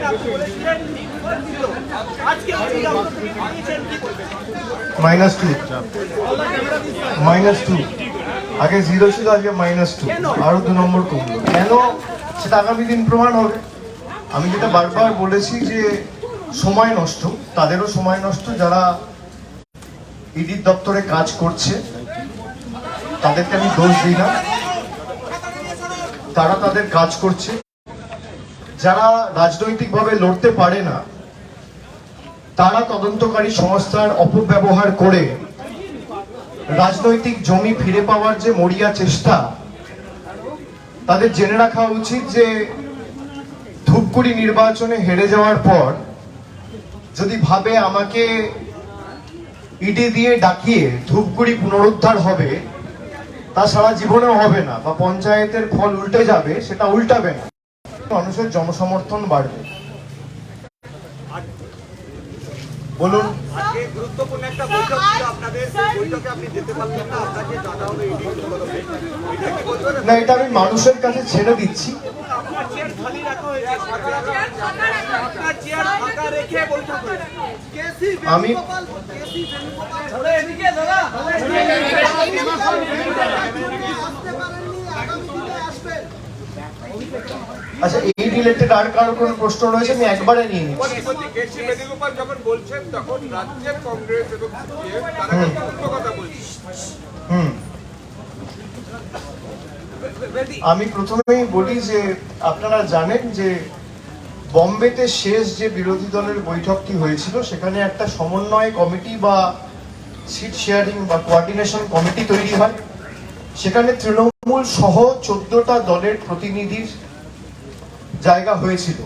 -2 আগে 0 ছিল, আজকে -2, আরো 2 নম্বর কমলো। কেন সেটা আগামী দিন প্রমাণ হবে। আমি যেটা বারবার বলেছি যে সময় নষ্ট, তাদেরও সময় নষ্ট যারা ইডির দপ্তরে কাজ করছে, তাদেরকে আমি দোষ দিই না, তারা তাদের কাজ করছে। যারা রাজনৈতিকভাবে লড়তে পারে না, তারা তদন্তকারী সংস্থার অপব্যবহার করে রাজনৈতিক জমি ফিরে পাওয়ার যে মরিয়া চেষ্টা, তাদের জেনে রাখা উচিত যে ধূপগুড়ি নির্বাচনে হেরে যাওয়ার পর যদি ভাবে আমাকে ইডি দিয়ে ডাকিয়ে ধূপগুড়ি পুনরুদ্ধার হবে, তা সারা জীবনেও হবে না, বা পঞ্চায়েতের ফল উল্টে যাবে, সেটা উল্টাবে না, মানুষের জনসমর্থন বাড়বে। বলুন। আজকে গুরুত্বপূর্ণ একটা বৈঠক ছিল আপনাদের, বৈঠকে আপনি যেতে পারলেন না, আপনাকে জানা হলো ইডি তরফে, এটা কি বলবেন? না, এটা আমি মানুষের কাছে ছেড়ে দিচ্ছি। আপনার চেয়ার খালি রাখা হয়েছে, আপনার চেয়ার ফাঁকা রেখে বৈঠক হয়েছে। আমি আচ্ছা, এই রিলেটেড আর কারো কোনো প্রশ্ন রয়েছে? আমি একবারে নিয়ে নিচ্ছি। কেসি বেণুগোপাল যখন বলছেন তখন রাজ্যের কংগ্রেস এবং সিপিএম তারা কিন্তু উল্টো কথা বলছে। আমি প্রথমেই বলি যে আপনারা জানেন যে বম্বেতে শেষ যে বিরোধী দলের বৈঠকটি হয়েছিল, সেখানে একটা সমন্বয় কমিটি বা সিট শেয়ারিং বা কোঅর্ডিনেশন কমিটি তৈরি হয়। সেখানে তৃণমূল সহ 14টা দলের প্রতিনিধির জায়গা হয়েছিল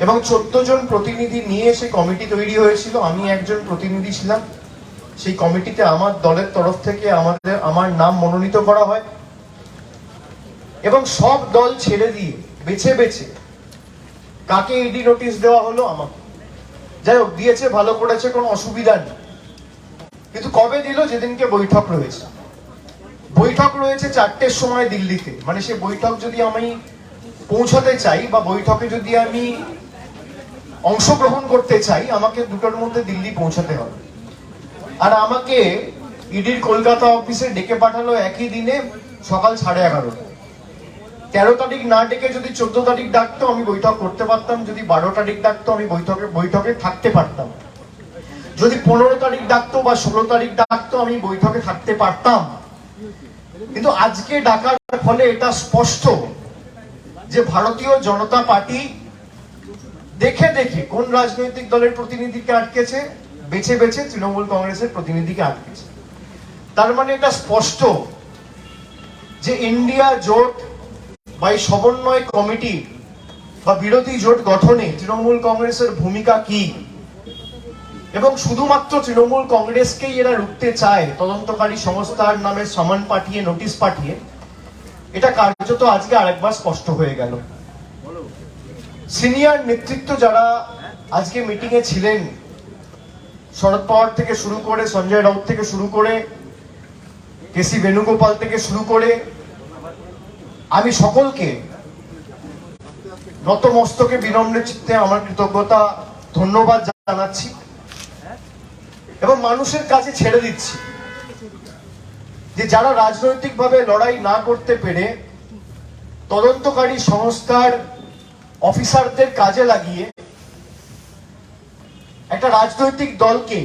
এবং 14 জন প্রতিনিধি নিয়ে সেই কমিটি তৈরি হয়েছিল। আমি একজন প্রতিনিধি ছিলাম। সেই কমিটিতে আমার দলের তরফ থেকে আমার নাম মনোনীত করা হয় এবং সব দল ছেড়ে দিয়ে বেছে বেছে কাকে ইডি নোটিশ দেওয়া হলো, আমাকে। যাই হোক, দিয়েছে, ভালো করেছে, কোনো অসুবিধা নেই। কিন্তু কবে দিল? যেদিনকে বৈঠক রয়েছে। বৈঠক রয়েছে 4টের সময় দিল্লিতে। মানে সে বৈঠক যদি আমি পৌঁছাতে চাই বা বৈঠকে যদি আমি অংশগ্রহণ করতে চাই, আমাকে 2টোর মধ্যে দিল্লি পৌঁছাতে হবে। আর আমাকে ইডির কলকাতা অফিসে ডেকে পাঠালো একই দিনে সকাল 11:30। 13 তারিখ না ডেকে যদি 14 তারিখ ডাকতো, আমি বৈঠক করতে পারতাম। যদি 12 তারিখ ডাকতো, আমি বৈঠকে থাকতে পারতাম। যদি 15 তারিখ ডাকতো বা 16 তারিখ ডাকতো, আমি বৈঠকে থাকতে পারতাম। কিন্তু আজকে ডাকার ফলে এটা স্পষ্ট যে ভারতীয় জনতা পার্টি দেখে দেখে কোন রাজনৈতিক দলের প্রতিনিধিকে আটকেছে, বেছে বেছে তৃণমূল কংগ্রেসের প্রতিনিধিকে আটকেছে। তার মানে এটা স্পষ্ট যে ইন্ডিয়া জোট বা এই সমন্বয় কমিটি বা বিরোধী জোট গঠনে তৃণমূল কংগ্রেসের ভূমিকা কি, এবং শুধুমাত্র তৃণমূল কংগ্রেসকেই এরা রুখতে চায় তদন্তকারী সংস্থার নামে সামান পাঠিয়ে, নোটিশ পাঠিয়ে। এটা কার্যত আজকে আরেকবার স্পষ্ট হয়ে গেল। সিনিয়র নেতৃত্ব যারা আজকে মিটিং এ ছিলেন, শরদ পাওয়ার থেকে শুরু করে, সঞ্জয় রাউত থেকে শুরু করে, কেসি বেণুগোপাল থেকে শুরু করে, আমি সকলকে নতমস্তকে বিনম্র চিত্তে আমার কৃতজ্ঞতা, ধন্যবাদ জানাচ্ছি এবং মানুষের কাছে ছেড়ে দিচ্ছি যে যারা রাজনৈতিকভাবে লড়াই না করতে পেরে তদন্তকারী সংস্থার অফিসারদের কাজে লাগিয়ে একটা রাজনৈতিক দলকে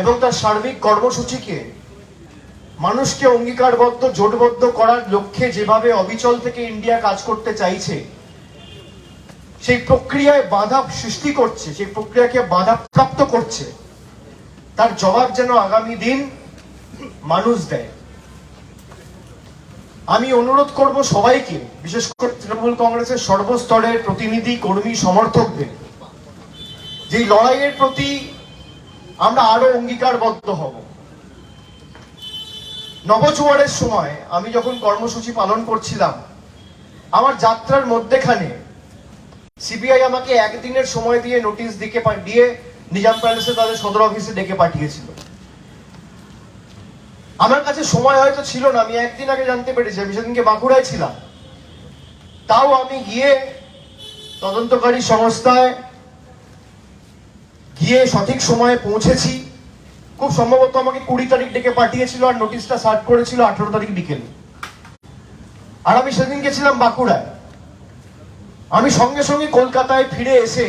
এবং তার সার্বিক কর্মসূচিকে মানুষকে অঙ্গীকারবদ্ধ, জোটবদ্ধ করার লক্ষ্যে যেভাবে অবিচল থেকে ইন্ডিয়া কাজ করতে চাইছে, সেই প্রক্রিয়ায় বাধা সৃষ্টি করছে, সেই প্রক্রিয়াকে বাধাপ্রাপ্ত করছে, তার জবাব যেন আগামী দিন মানুষ দেয়। আমি অনুরোধ করব সবাইকে, বিশেষ করে তৃণমূল কংগ্রেসের সর্বস্তরের প্রতিনিধি, কর্মী, সমর্থকদের, যে লড়াইয়ের প্রতি আমরা আরো অঙ্গীকারবদ্ধ হব। নবজোয়ারের সময় আমি যখন কর্মসূচি পালন করছিলাম, আমার যাত্রার মধ্যেখানে সিবিআই আমাকে একদিনের সময় দিয়ে নোটিশ দিয়ে নিজাম প্যালেসে তাদের সদর অফিসে ডেকে পাঠিয়েছিল। আমার কাছে সময় হয়তো ছিল না, আমি একদিন আগে জানতে পেরেছি, আমি সেদিনকে বাঁকুড়ায় ছিলাম। তাও আমি গিয়ে তদন্তকারী সংস্থায় গিয়ে সঠিক সময়ে পৌঁছেছি। খুব সম্ভবত আমাকে 20 তারিখ ডেকে পাঠিয়েছিল আর নোটিশটা সার্ভ করেছিল 18 তারিখ বিকেলে। আর আমি সেদিন গেছিলাম বাঁকুড়ায়। আমি সঙ্গে সঙ্গে কলকাতায় ফিরে এসে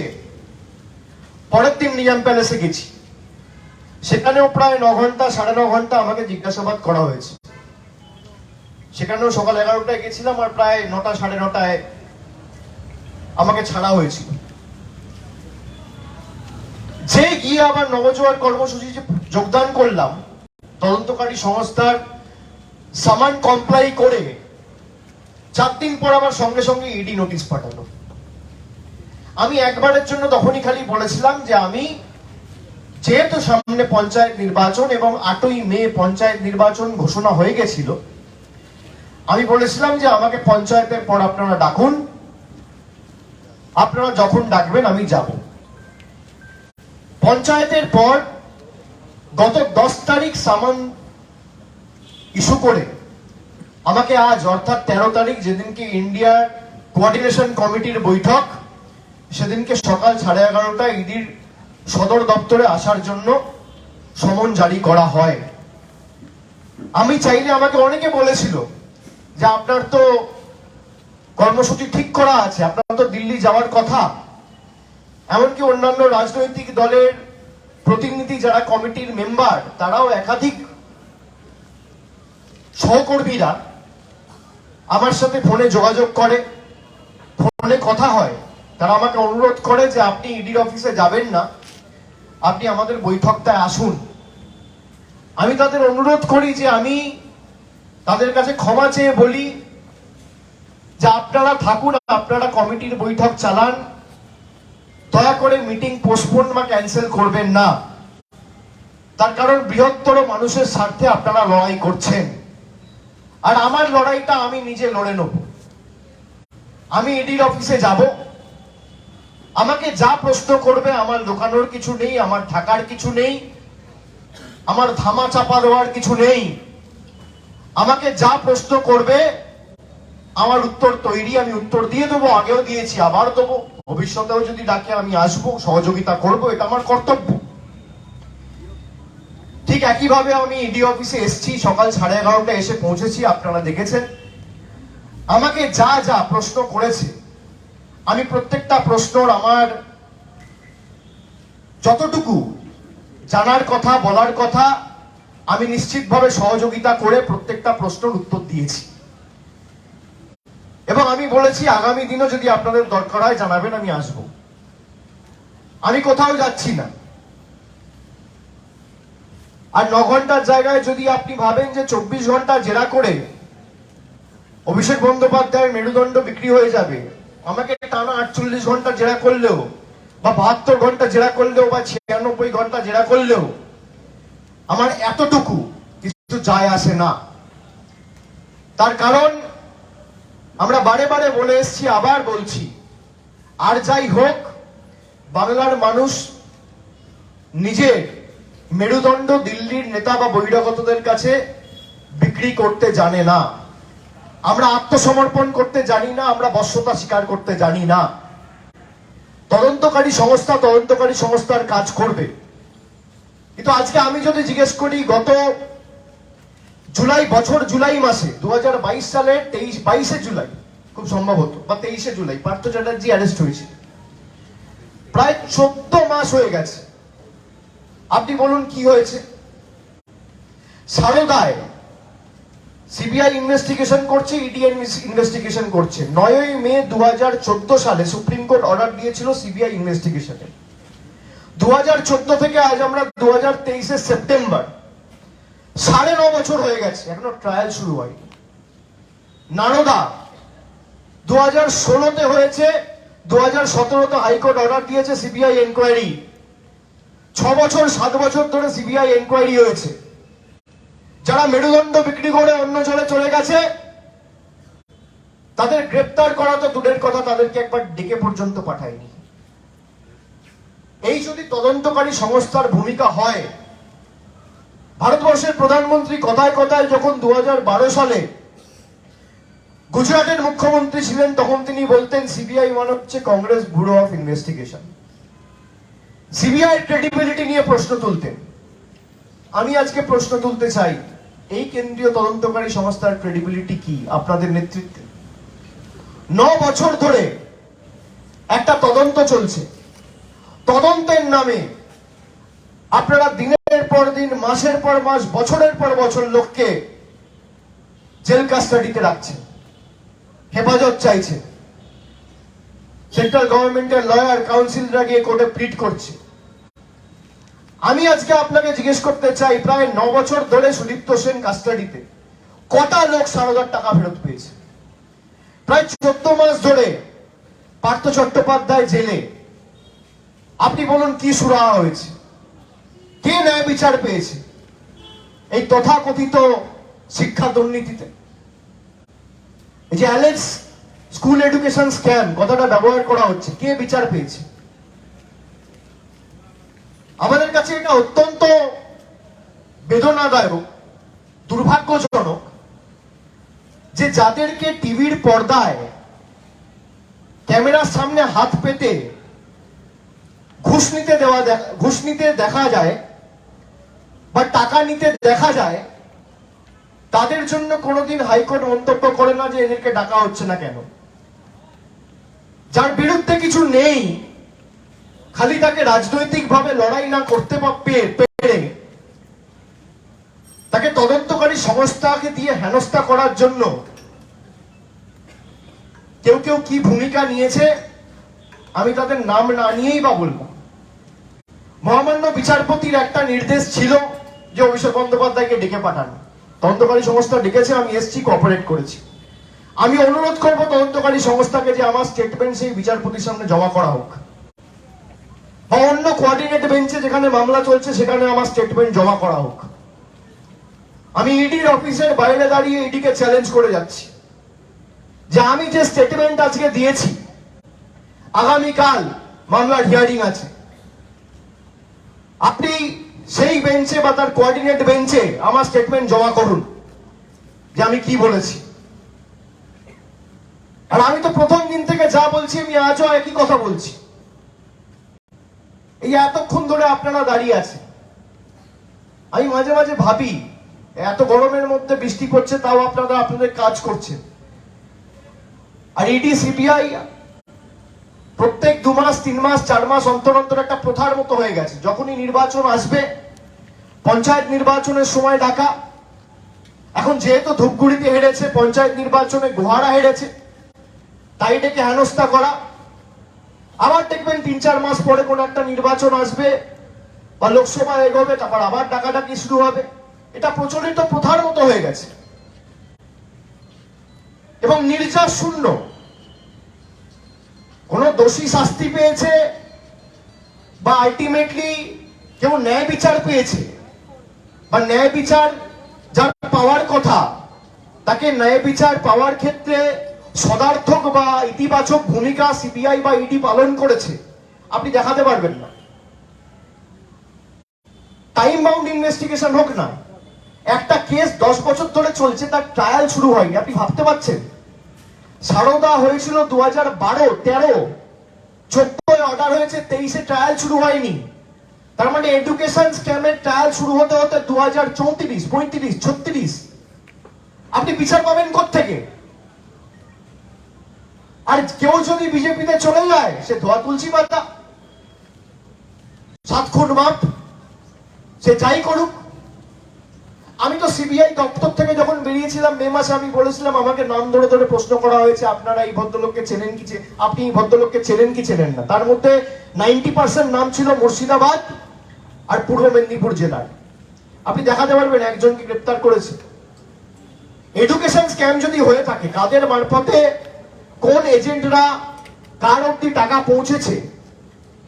পরের দিন নিজাম প্যালেসে গেছি। সেখানেও প্রায় 9 ঘন্টা 9.5 ঘন্টা আমাকে জিজ্ঞাসাবাদ করা হয়েছে। সেখানেও সকাল 11টায় গেছিলাম আর প্রায় 9টা 9:30টায় আমাকে ছাড়া হয়েছিল। যে গিয়ে আবার নবজোয়ার কর্মসূচি যোগদান করলাম, তদন্তকারী সংস্থার সামান কমপ্লাই করে 4 দিন পর আবার সঙ্গে সঙ্গে ইডি নোটিশ পাঠালো। আমি একবারের জন্য তখনই খালি বলেছিলাম যে আমি যেহেতু সামনে পঞ্চায়েত নির্বাচন এবং 8ই মে পঞ্চায়েত নির্বাচন ঘোষণা হয়ে গেছিল, আমি বলেছিলাম যে আমাকে পঞ্চায়েতের পর আপনারা ডাকুন, আপনারা যখন ডাকবেন আমি যাব। পঞ্চায়েতের পর গত 10 তারিখ সামন ইস্যু করে আমাকে আজ অর্থাৎ 13 তারিখ, যেদিনকে ইন্ডিয়ার কোঅর্ডিনেশন কমিটির বৈঠক, সেদিনকে সকাল 11:30টায় ইডির সদর দপ্তরে আসার জন্য সমন জারি করা হয়। আমি চাইলে আমাকে অনেকে বলেছিল যে আপনার তো কর্মসূচি ঠিক করা আছে, আপনার তো দিল্লি যাওয়ার কথা। এমনকি অন্যান্য রাজনৈতিক দলের প্রতিনিধি যারা কমিটির মেম্বার, তারাও একাধিক সহকর্মীরা আমার সাথে ফোনে যোগাযোগ করে, ফোনে কথা হয়। তারা আমাকে অনুরোধ করে যে আপনি ইডির অফিসে যাবেন না, আপনি আমাদের বৈঠকটায় আসুন। আমি তাদের অনুরোধ করি যে আমি তাদের কাছে ক্ষমা চেয়ে বলি যে আপনারা থাকুন, আপনারা কমিটির বৈঠক চালান, দয়া করে মিটিং পোস্টপোন বা ক্যান্সেল করবেন না। তার কারণ বৃহত্তর মানুষের স্বার্থে আপনারা লড়াই করছেন, আর আমার লড়াইটা আমি নিজে লড়ে নেব। আমি ইডির অফিসে যাব, আমাকে যা প্রশ্ন করবে, আমার লুকানোর কিছু নেই, আমার ঢাকার কিছু নেই, আমার ধামা চাপা দেওয়ার কিছু নেই। আমাকে যা প্রশ্ন করবে আমার উত্তর তৈরি, আমি উত্তর দিয়ে দেবো, আগেও দিয়েছি, আবার দেবো, ভবিষ্যতেও যদি ডাকে আমি আসবো, সহযোগিতা করব, এটা আমার কর্তব্য। ঠিক একইভাবে আমি ইডি অফিসে এসেছি, সকাল 11:30টায় এসে পৌঁছেছি, আপনারা দেখেছেন। আমাকে যা যা প্রশ্ন করেছে, আমি প্রত্যেকটা প্রশ্নর আমার যতটুকু জানার কথা, বলার কথা, আমি নিশ্চিতভাবে সহযোগিতা করে প্রত্যেকটা প্রশ্নের উত্তর দিয়েছি। এবং আমি বলেছি আগামী দিনও যদি আপনাদের দরকার হয় জানাবেন, আমি আসব। আমি কোথাও যাচ্ছি না। আর 9 ঘন্টার জায়গায় যদি আপনি ভাবেন যে 24 ঘন্টা জেরা করে অভিষেক বন্দ্যোপাধ্যায়ের মেরুদণ্ড বিক্রি হয়ে যাবে, আমাকে টানা 48 ঘন্টা জেরা করলেও বা 72 ঘন্টা জেরা করলেও বা 96 ঘন্টা জেরা করলেও আমার এতটুকু কিছু যায় আসে না। তার কারণ আমরা বারে বারে বলে এসেছি, আবার বলছি, আর যাই হোক, বাংলার মানুষ নিজের মেরুদণ্ড দিল্লির নেতা বা বহিরাগতদের কাছে বিক্রি করতে জানে না। আমরা আত্মসমর্পণ করতে জানি না, আমরা বশ্যতা স্বীকার করতে জানি না। তদন্তকারী সংস্থার কাজ করবে। কিন্তু আজকে আমি যদি জিজ্ঞেস করি, গত জুলাই মাসে 2022 সালের 22শে জুলাই খুব সম্ভবত, বা 23শে জুলাই পার্থ চ্যাটার্জি অ্যারেস্ট হয়েছিল। প্রায় 14 মাস হয়ে গেছে। আপনি বলুন কি হয়েছে? সারদায় সিবিআই ইনভেস্টিগেশন করছে, ইডি ইনভেস্টিগেশন করছে। 9ই মে 2014 সালে সুপ্রিম কোর্ট অর্ডার দিয়েছিল সিবিআই ইনভেস্টিগেশনে। 2014 থেকে আজ আমরা 2023 সেপ্টেম্বর, 9.5 বছর হয়ে গেছে, এখনো ট্রায়াল শুরু হয়নি। নারদা 2016-তে হয়েছে, 2017-তে হাইকোর্ট অর্ডার দিয়েছে সিবিআই এনকোয়ারি। 6 বছর 7 বছর ধরে সিবিআই এনকোয়ারি হয়েছে। যারা মেরুদণ্ড বিক্রি করে অন্য জলে চলে গেছে, তাদের গ্রেপ্তার করা তো দূরের কথা, তাদেরকে একবার ডেকে পর্যন্ত পাঠায়নি। এই যদি তদন্তকারী সংস্থার ভূমিকা হয়, ভারতবর্ষের প্রধানমন্ত্রী কথায় কথায় যখন 2012 সালে গুজরাটের মুখ্যমন্ত্রী ছিলেন তখন তিনি বলতেন সিবিআই মানে হচ্ছে Congress bureau of investigation. CBI credibility নিয়ে প্রশ্ন তুলতেন। আমি আজকে প্রশ্ন তুলতে চাই, এই কেন্দ্রীয় তদন্তকারী সংস্থার ক্রেডিবিলিটি কি আপনাদের নেতৃত্বে? 9 বছর ধরে একটা তদন্ত চলছে, তদন্তের নামে আপনারা দিনের পর দিন, মাসের পর মাস, বছরের পর বছর লোককে জেল কাস্টাডিতে রাখছেন, হেফাজত চাইছে। সেন্ট্রাল গভর্নমেন্টের লয়ার কাউন্সিলরা গিয়ে কোর্টে প্লিড করছে। আমি আজকে আপনাকে জিজ্ঞেস করতে চাই, প্রায় 9 বছর ধরে সুদীপ্ত সেন কাস্টাডিতে কটা লোক সারদার টাকা ফেরত পেয়েছে? প্রায় 14 মাস ধরে পার্থ চট্টোপাধ্যায় জেলে। আপনি বলুন কি সুরাহা হয়েছে? কে ন্যায় বিচার পেয়েছে এই তথাকথিত শিক্ষা দুর্নীতিতে? এই যে অ্যালেক্স স্কুল এডুকেশন স্ক্যাম কথাটা ব্যবহার করা হচ্ছে, কে বিচার পেয়েছে? আমাদের কাছে এটা অত্যন্ত বেদনাদায়ক, দুর্ভাগ্যজনক যে যাদেরকে টিভির পর্দায় ক্যামেরার সামনে হাত পেতে ঘুষ নিতে দেখা যায় বা টাকা নিতে দেখা যায়, তাদের জন্য কোনোদিন হাইকোর্ট মন্তব্য করে না যে এদেরকে ডাকা হচ্ছে না কেন। যার বিরুদ্ধে কিছু নেই, খালি তাকে রাজনৈতিকভাবে লড়াই না করতে পেরে তাকে তদন্তকারী সংস্থাকে দিয়ে হেনস্থা করার জন্য কেউ কেউ কি ভূমিকা নিয়েছে আমি তাদের নাম না নিয়েই বা বলবো। মহামান্য বিচারপতির একটা নির্দেশ ছিল যে অভিষেক বন্দ্যোপাধ্যায়কে ডেকে পাঠান। তদন্তকারী সংস্থা ডেকেছে, আমি এসছি, কোঅপারেট করেছি। আমি অনুরোধ করব তদন্তকারী সংস্থাকে যে আমার স্টেটমেন্ট সেই বিচারপতির সামনে জমা করা হোক, বা অন্য কোঅর্ডিনেট বেঞ্চে যেখানে মামলা চলছে সেখানে আমার স্টেটমেন্ট জমা করা হোক। আমি ইডির অফিসের বাইরে দাঁড়িয়ে ইডিকে চ্যালেঞ্জ করে যাচ্ছি যে আমি যে স্টেটমেন্ট আজকে দিয়েছি, আগামীকাল মামলার হিয়ারিং আছে, আপনি সেই বেঞ্চে বা তার কোঅর্ডিনেট বেঞ্চে আমার স্টেটমেন্ট জমা করুন যে আমি কি বলেছি। আর আমি তো প্রথম দিন থেকে যা বলছি আমি আজও একই কথা বলছি। এই এতক্ষণ ধরে আপনারা দাঁড়িয়ে আছেন, আমি মাঝে মাঝে ভাবি এত গরমের মধ্যে বৃষ্টি পড়ছে তাও আপনারা আপনাদের কাজ করছেন। আর ইডি সিবিআই প্রত্যেক 2 মাস 3 মাস 4 মাস অন্তর অন্তর একটা প্রথার মতো হয়ে গেছে। যখনই নির্বাচন আসবে, পঞ্চায়েত নির্বাচনের সময় ডাকা, এখন যেহেতু ধূপগুড়িতে হেরেছে, পঞ্চায়েত নির্বাচনে গোহারা হেরেছে, তাই ডেকে হেনস্থা করা। আবার দেখবেন 3-4 মাস পরে কোন একটা নির্বাচন আসবে বা লোকসভা এগোবে, তারপর আবার ডাকাডাকি শুরু হবে। এটা প্রচলিত প্রথার মতো হয়ে গেছে এবং নির্যাস শূন্য। কোন দোষী শাস্তি পেয়েছে বা আলটিমেটলি কেউ ন্যায় বিচার পেয়েছে বা ন্যায় বিচার যার পাওয়ার কথা, তাকে ন্যায় বিচার পাওয়ার ক্ষেত্রে সদার্থক বা ইতিবাচক ভূমিকা সিবিআই বা ইডি পালন করেছে আপনি দেখাতে পারবেন না। টাইম বাউন্ড ইনভেস্টিগেশন হোক না, একটা কেস 10 বছর ধরে চলছে, তার ট্রায়াল শুরু হয়নি। আপনি ভাবতে পারছেন? সারদা হয়েছিল 2012, 13, 14 অর্ডার হয়েছে, 23-এ ট্রায়াল শুরু হয়নি। তার মানে এডুকেশন স্ক্যামের ট্রায়াল শুরু হতে হতে 2034, 35, 36। আপনি বিচার পাবেন কোত্থেকে? আর কেউ যদি বিজেপিতে চলে যায়, সে ধোয়া তুলসী পাতা, 7 খুন মাপ, সে যাই করুক। আমি তো সিবিআই দপ্তর থেকে যখন বেরিয়েছিলাম মে মাসে, আমি বলেছিলাম আমাকে নাম ধরে ধরে প্রশ্ন করা হয়েছে, আপনারা এই ভদ্রলোককে চেনেন কি, আপনি এই ভদ্রলোককে চেনেন কি চেনেন না। তার মধ্যে 90% নাম ছিল মুর্শিদাবাদ আর পূর্ব মেদিনীপুর জেলার। আপনি দেখাতে পারবেন একজনকে গ্রেপ্তার করেছে। এডুকেশন স্ক্যাম যদি হয়ে থাকে, কাদের মারফতে কোন এজেন্টরা কার অব্দি টাকা পৌঁছেছে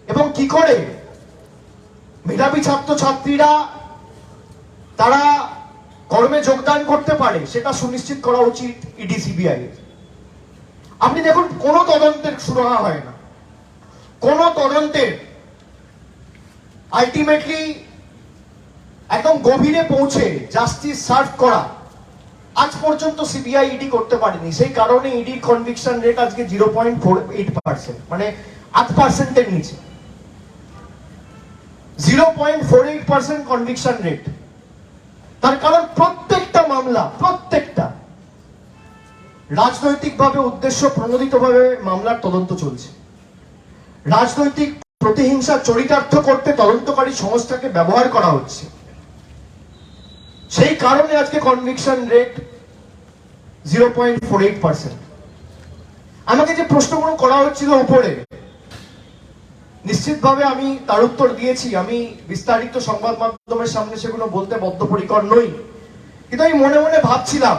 এবং কি করে মেধাবী ছাত্রছাত্রীরা তারা কর্মে যোগদান করতে পারে, সেটা সুনিশ্চিত করা উচিত ইডি সিবিআই এর। আপনি দেখুন, কোন তদন্তের সুরাহা হয় না, কোন তদন্তের আলটিমেটলি একদম গভীরে পৌঁছে জাস্টিস সার্ভ করা আজ পর্যন্ত সিবিআই ইডি করতে পারেনি, সেই কারণে ইডির কনভিকশন রেট আজকে 0.48%, মানে 8%-এর নিচে। 0.48% কনভিকশন রেট। তার কারণ প্রত্যেকটা মামলা, প্রত্যেকটা রাজনৈতিকভাবে উদ্দেশ্য প্রণোদিতভাবে মামলার তদন্ত চলছে। রাজনৈতিক প্রতিহিংসা চরিতার্থ করতে তদন্তকারী সংস্থাকে ব্যবহার করা হচ্ছে। সেই কারণে আজকে কনভিকশন রেট 0.48%। আমাকে যে প্রশ্নগুলো করা হচ্ছিল উপরে, নিশ্চিতভাবে আমি তার উত্তর দিয়েছি। আমি বিস্তারিত সংবাদ মাধ্যমের সামনে সেগুলো বলতে বদ্ধপরিকর নই, কিন্তু আমি মনে মনে ভাবছিলাম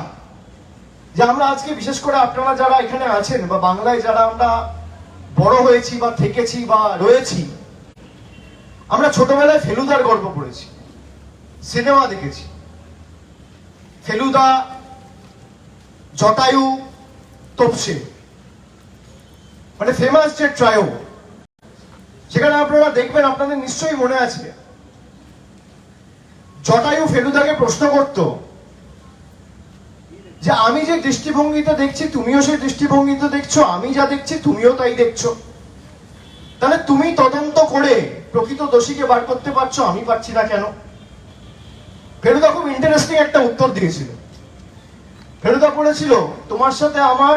যে আমরা আজকে বিশেষ করে আপনারা যারা এখানে আছেন বা বাংলায় যারা আমরা বড় হয়েছি বা থেকেছি বা রয়েছি, আমরা ছোটবেলায় ফেলুদার গল্প পড়েছি, সিনেমা দেখেছি। ফেলুদা, জটায়ু, তোপসে, মানে ফেমাস যে ট্রায়ো, সেখানে আপনারা দেখবেন, আপনাদের নিশ্চয়ই মনে আছে, জটায়ু ফেলুদাকে প্রশ্ন করত যে আমি যে দৃষ্টিভঙ্গিতে দেখছি তুমিও সেই দৃষ্টিভঙ্গিতে দেখছো, আমি যা দেখছি তুমিও তাই দেখছো, তাহলে তুমি তদন্ত করে প্রকৃত দোষীকে বার করতে পারছো, আমি পারছি না কেন? ফেলুদা খুব ইন্টারেস্টিং একটা উত্তর দিয়েছিল। ফেলুদা বলেছিল, তোমার সাথে আমার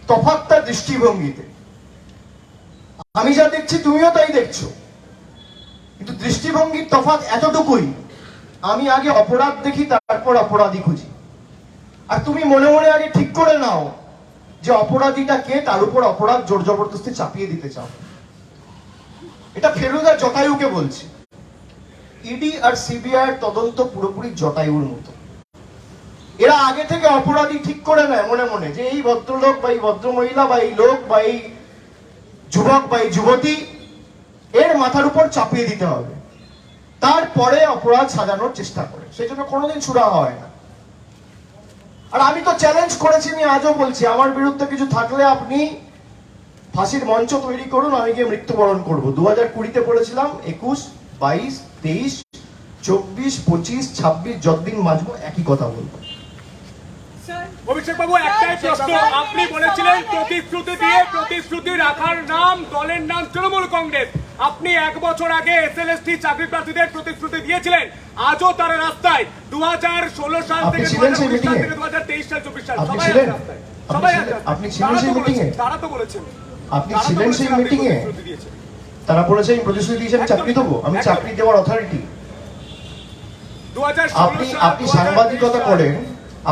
তফাৎটা দৃষ্টিভঙ্গিতে, আমি যা দেখছি তুমিও তাই দেখছো, কিন্তু দৃষ্টিভঙ্গির তফাৎ এতটুকুই, আমি আগে অপরাধ দেখি, তারপর অপরাধী খুঁজি, আর তুমি মনে মনে আগে ঠিক করে নাও যে অপরাধীটা কে, তার উপর অপরাধ জোর জবরদস্তি চাপিয়ে দিতে চাও। এটা ফেলুদা জটায়ুকে বলছে। ইডি আর সিবিআই এর তদন্ত পুরোপুরি জটায়ুর মতো। এরা আগে থেকে অপরাধী ঠিক করে নেয় মনে মনে, যে এই ভদ্রলোক বা এই ভদ্রমহিলা বা এই লোক বা এই যুবক বা এই যুবতী, এর মাথার উপর চাপিয়ে দিতে হবে, তারপরে অপরাধ সাজানোর চেষ্টা করে। সেই জন্য কোনোদিন সুরাহা হয় না। আর আমি তো চ্যালেঞ্জ করেছি, আমি আজও বলছি, আমার বিরুদ্ধে কিছু থাকলে আপনি ফাঁসির মঞ্চ তৈরি করুন, আমি গিয়ে মৃত্যুবরণ করবো। 2020-তে বলেছিলাম, 21, 22, 23, 24, 25, 26 যতদিন বাঁচবো একই কথা বলবো। অভিষেক বাবু, একটাই প্রশ্ন, আপনি বলেছিলেন প্রতিশ্রুতি দিয়ে প্রতিশ্রুতি রাখার নাম, দলের নাম তৃণমূল কংগ্রেস। আপনি 1 বছর আগে এসএলএসটি চাকরি প্রার্থীদের প্রতিশ্রুতি দিয়েছিলেন, আজও তারা রাস্তায়। 2016 সাল থেকে 2023 সাল 24 সাল সবাই রাস্তায়, সবাই আপনি ছিলেন সেই মিটিংয়ে? তারা তো বলেছেন, আপনি ছিলেন সেই মিটিংয়ে? তারা বলেছে আমি প্রতিশ্রুতি দিয়েছি আমি চাকরি দেবো, আমি চাকরি দেওয়ার অথরিটি। আপনি সাংবাদিকতা করেন,